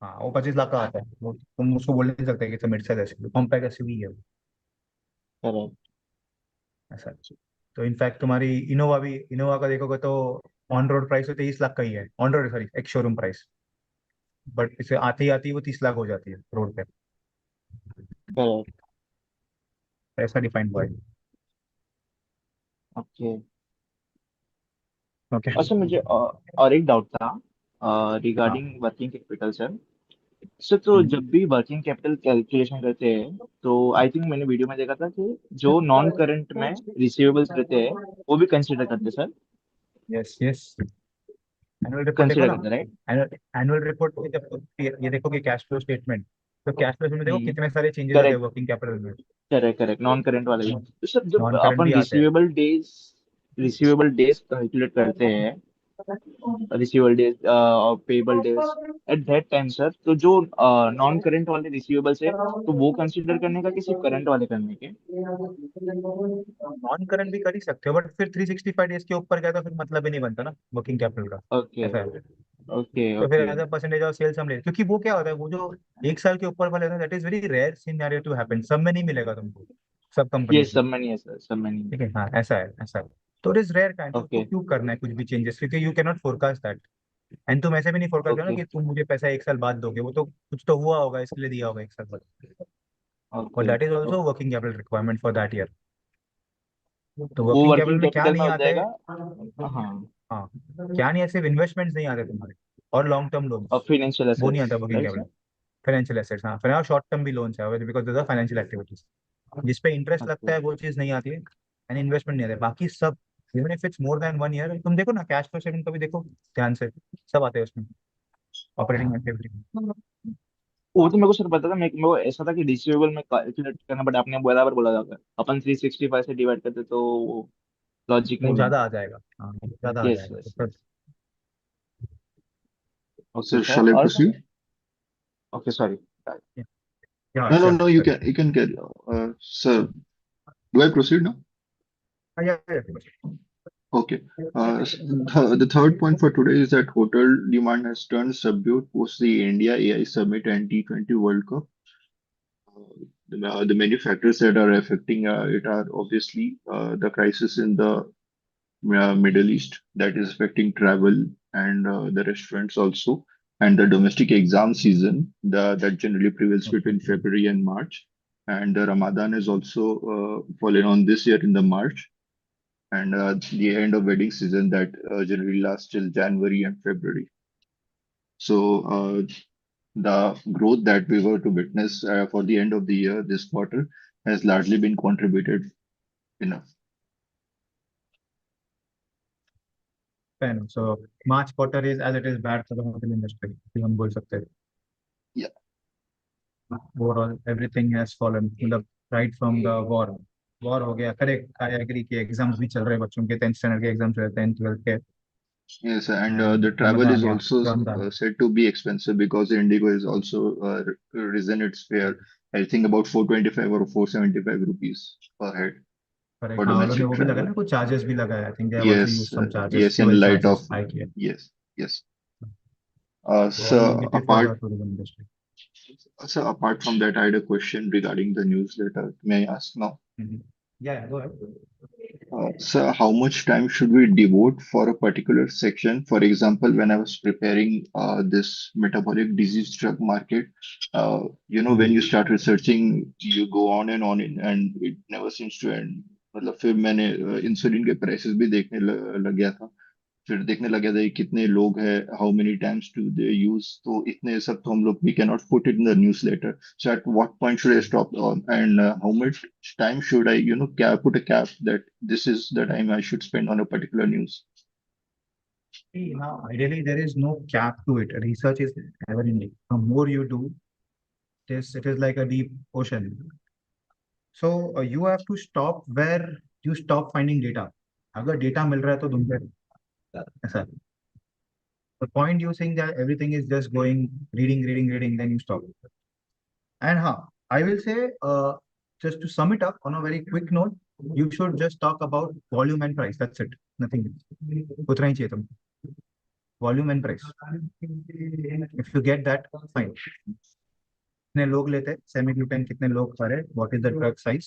हाँ वो 25 लाख का आता है, वो तुम उसको बोल नहीं सकते कि mid size SUV, compact SUV है वो,
करेक्ट।
ऐसा है। तो इनफैक्ट तुम्हारी इनोवा भी, इनोवा का देखोगे तो ऑन रोड प्राइस तो 23 लाख का ही है, ऑन रोड सॉरी एक शोरूम प्राइस। बट इसे आते ही आती है वो 30 लाख हो जाती है रोड पे,
करेक्ट।
ऐसा डिफाइंड हुआ है।
ओके।
ओके।
और सर मुझे और एक डाउट था
हाँ।
Regarding working capital sir. Sir तो जब भी वर्किंग कैपिटल कैलकुलेशन करते हैं तो आई थिंक मैंने वीडियो में देखा था कि जो नॉन करंट में रिसीवेबल्स रहते हैं वो भी कंसिडर करते हैं sir.
Yes yes, annual report देखो
कंसिडर
ना।
करते राइट।
एनुअल एनुअल रिपोर्ट में जब ये देखोगे कैश फ्लो स्टेटमेंट, तो कैश फ्लो में देखो
हम्म।
कितने सारे चेंजेस आते हैं
करेक्ट।
वर्किंग कैपिटल में।
करेक्ट करेक्ट नॉन करंट वाले भी तो सर जब
नॉन करंट
अपन
भी आते हैं।
रिसीवेबल डेज कैलकुलेट करते हैं, रिसीवेबल डेज और payable days at that time sir, तो जो नॉन करंट वाले रिसीवेबल्स है तो वो कंसिडर करने का कि सिर्फ करंट वाले करने के?
नॉन करंट भी कर ही सकते हो, बट फिर 365 डेज के ऊपर गया तो फिर मतलब ही नहीं बनता ना वर्किंग कैपिटल का,
ओके।
ऐसा है।
ओके।
तो फिर
okay.
As a percentage of sales हम ले, क्योंकि वो क्या होता है, वो जो एक साल के ऊपर वाले होता है, that is very rare scenario to happen, सब में नहीं मिलेगा तुमको, सब
ये
कंपनीज में।
सब में नहीं है सर, सब में नहीं है।
ठीक है, हाँ ऐसा है, ऐसा है। तो इट इज रेयर काइंड, तो उसको
ओके।
क्यों करना है कुछ भी चेंजेस, क्योंकि you can not forecast that. And तुम ऐसे भी नहीं फोरकास्ट करो ना
ओके।
कि तुम मुझे पैसा एक साल बाद दोगे, वो तो कुछ तो हुआ होगा इसके लिए दिया होगा एक साल बाद। और
okay.
That is also
okay.
Working capital requirement for that year. तो
वो
वर्किंग कैपिटल
वर्किंग
में क्या
कैपिटल में
नहीं
हो
आता है।
जाएगा। हाँ।
हाँ, क्या नहीं है, सिर्फ इन्वेस्टमेंट्स नहीं आते तुम्हारे, और लॉन्ग टर्म
और
लोन्स,
फाइनेंशियल
वो नहीं
एसेट्स
आता working
right sir.
Capital. Financial assets, हाँ, फिर शॉर्ट टर्म भी लोन्स है, बिकॉज दो फाइनेंशियल एक्टिविटीज, जिस पे इंटरेस्ट लगता
ओके।
है वो चीज नहीं आती है, एंड इन्वेस्टमेंट नहीं आता है। बाकी सब, even if it's more than 1 year, तुम देखो ना कैश फ्लो स्टेटमेंट को भी देखो ध्यान से, सब आते हैं उसमें, ऑपरेटिंग एक्टिविटी।
वो तो मेरे को सर पता था, मेरे को ऐसा था कि रिसीवेबल में कैलकुलेट करना, बट आपने बराबर बोला था अपन 365 से डिवाइड करते तो लॉजिक नहीं
वो ज्यादा
बनता।
आ जाएगा, हाँ ज्यादा आ
यस
जाएगा
यस
तो फिर।
Yes. Okay
Sir,
sir
shall I
और
proceed?
Okay, sorry.
Yeah, yeah,
No, no,
sure.
no. You can carry. Sir, do I proceed now?
Yeah, yeah.
Okay. The third point for today is that hotel demand has turned subdued post the India AI Summit and T20 World Cup. The many factors that are affecting it are obviously the crisis in the Middle East that is affecting travel and the restaurants also, and the domestic exam season that generally prevails between February and March. And the Ramadan is also fallen on this year in the March, and the end of wedding season that generally lasts till January and February. So the growth that we were to witness for the end of the year, this quarter, has largely been contributed enough.
Fair enough. So March quarter is as it is bad for the hotel industry. if हम बोल सकते हैं.
Yeah.
Overall, everything has fallen. मतलब right from the war. War हो गया. Correct. I agree कि exams भी चल रहे हैं बच्चों के 10th standard के exams रहते हैं 12th के.
Yes, and the
And
travel is
Ramadan, yeah,
also
Ramadan.
said to be expensive because Indigo has also risen its fare. I think about 425 or 475 rupees per head
Correct.
for
हाँ, उन्होंने
domestic
वो भी लगाया
travel.
ना कुछ charges भी लगाया. I think they have also
Yes,
used some charges,
yes,
fuel
in light of
charges high किया.
yes, yes.
So all
So
negative for the tourism industry.
apart from that, I had a question regarding the newsletter. May I ask now?
Mhm. Yeah, go ahead.
So how much time should we devote for a particular section? For example, when I was preparing this metabolic disease drug market, when you start researching, you go on and on, and it never seems to end. मतलब फिर मैंने insulin के prices भी देखने लग गया था. फिर देखने लगे थे कितने लोग हैं, how many times do they use, तो इतने सब तो हम लोग we can not put it in the newsletter. So at what point should I stop and how much time should I put a cap that this is the time I should spend on a particular news?
See, now, ideally, there is no cap to it. Research is never ending. The more you do, it is like a deep ocean. So you have to stop where you stop finding data. अगर data मिल रहा है तो ढूंढते रहो. ऐसा है. The point you saying that everything is just going reading, then you stop. And I will say, just to sum it up on a very quick note, you should just talk about volume and price. That's it. Nothing else. उतना ही चाहिए तुमको. Volume and price. If you get that, fine. कितने लोग लेते हैं सेमीग्लूटेन, कितने लोग खा रहे हैं, what is the drug size,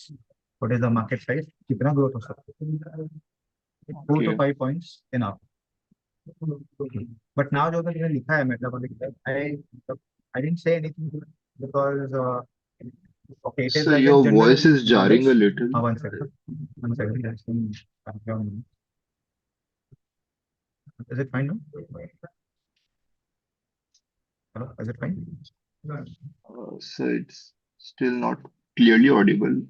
what is the market size, कितना ग्रोथ हो सकता है. 4 to 5 points enough. But now जो तुमने लिखा है metabolic, I didn't say anything because okay, it is
So
like a
your
general
voice is jarring
knowledge.
a little.
One second. One second. Just calm down. Is it fine now? Hello, is it fine?
So it's still not clearly audible.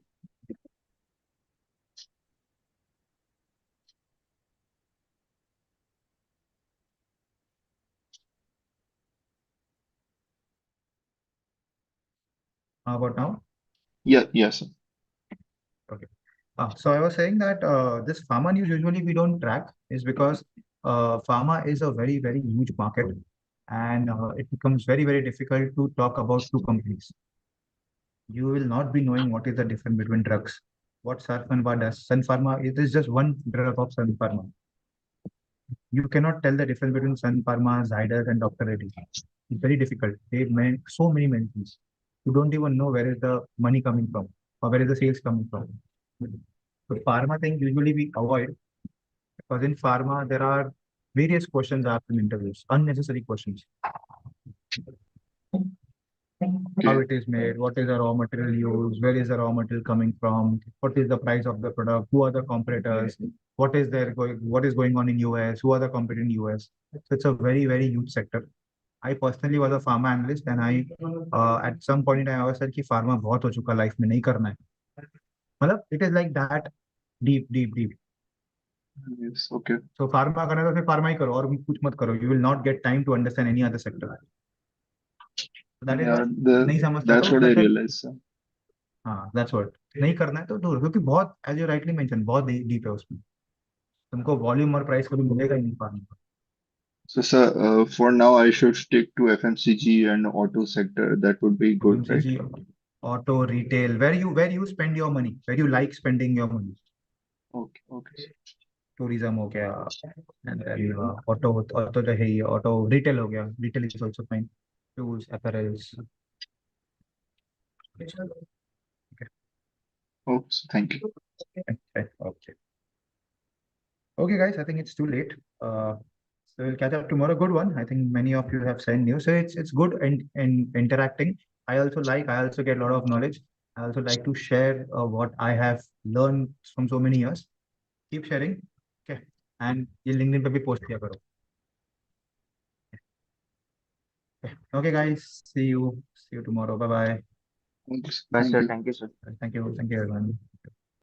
How about now?
Yeah, yes.
Okay. So I was saying that this pharma news usually we don't track is because pharma is a very, very huge market, and it becomes very, very difficult to talk about two companies. You will not be knowing what is the difference between drugs. What Sun Pharma does. Sun Pharma, it is just one drug of Sun Pharma. You cannot tell the difference between Sun Pharma, Zydus, and Dr. Reddy. It's very difficult. They make so many medicines. You don't even know where is the money coming from or where is the sales coming from. The pharma thing usually we avoid because in pharma there are various questions asked in interviews, unnecessary questions. How it is made, what is the raw material used, where is the raw material coming from, what is the price of the product, who are the competitors, what is going on in US, who are the competitors in US. So it's a very, very huge sector. I personally was a pharma analyst and I at some point in time I was said कि pharma बहुत हो चुका life में नहीं करना है. मतलब it is like that deep.
Yes, okay.
So pharma करना है तो फिर pharma ही करो और भी कुछ मत करो. You will not get time to understand any other sector. So that is
Yeah,
why नहीं समझता
that's
तो
what I
better.
realized, sir.
हाँ, that's what. नहीं करना है तो दूर, क्योंकि बहुत as you rightly mentioned बहुत deep है उसमें. तुमको वॉल्यूम और प्राइस कभी मिलेगा ही नहीं pharma.
So, sir, for now, I should stick to FMCG and auto sector. That would be good, right?
FMCG, auto, retail. Where you spend your money? Where you like spending your money?
Okay, okay, sir.
Tourism हो गया, and then auto तो है ही, auto retail हो गया. Retail is also fine. Tools, apparels. Okay.
Oops, thank you.
Okay. Okay, guys, I think it's too late. So we'll catch up tomorrow. Good one. I think many of you have sent news, so it's good and interacting. I also get a lot of knowledge. I also like to share what I have learned from so many years. Keep sharing. Okay. And ये LinkedIn पे भी post किया करो. Okay, guys. See you tomorrow. Bye bye.
Thanks.
बस
Thank
sir,
you.
Thank you sir.
Thank you everyone.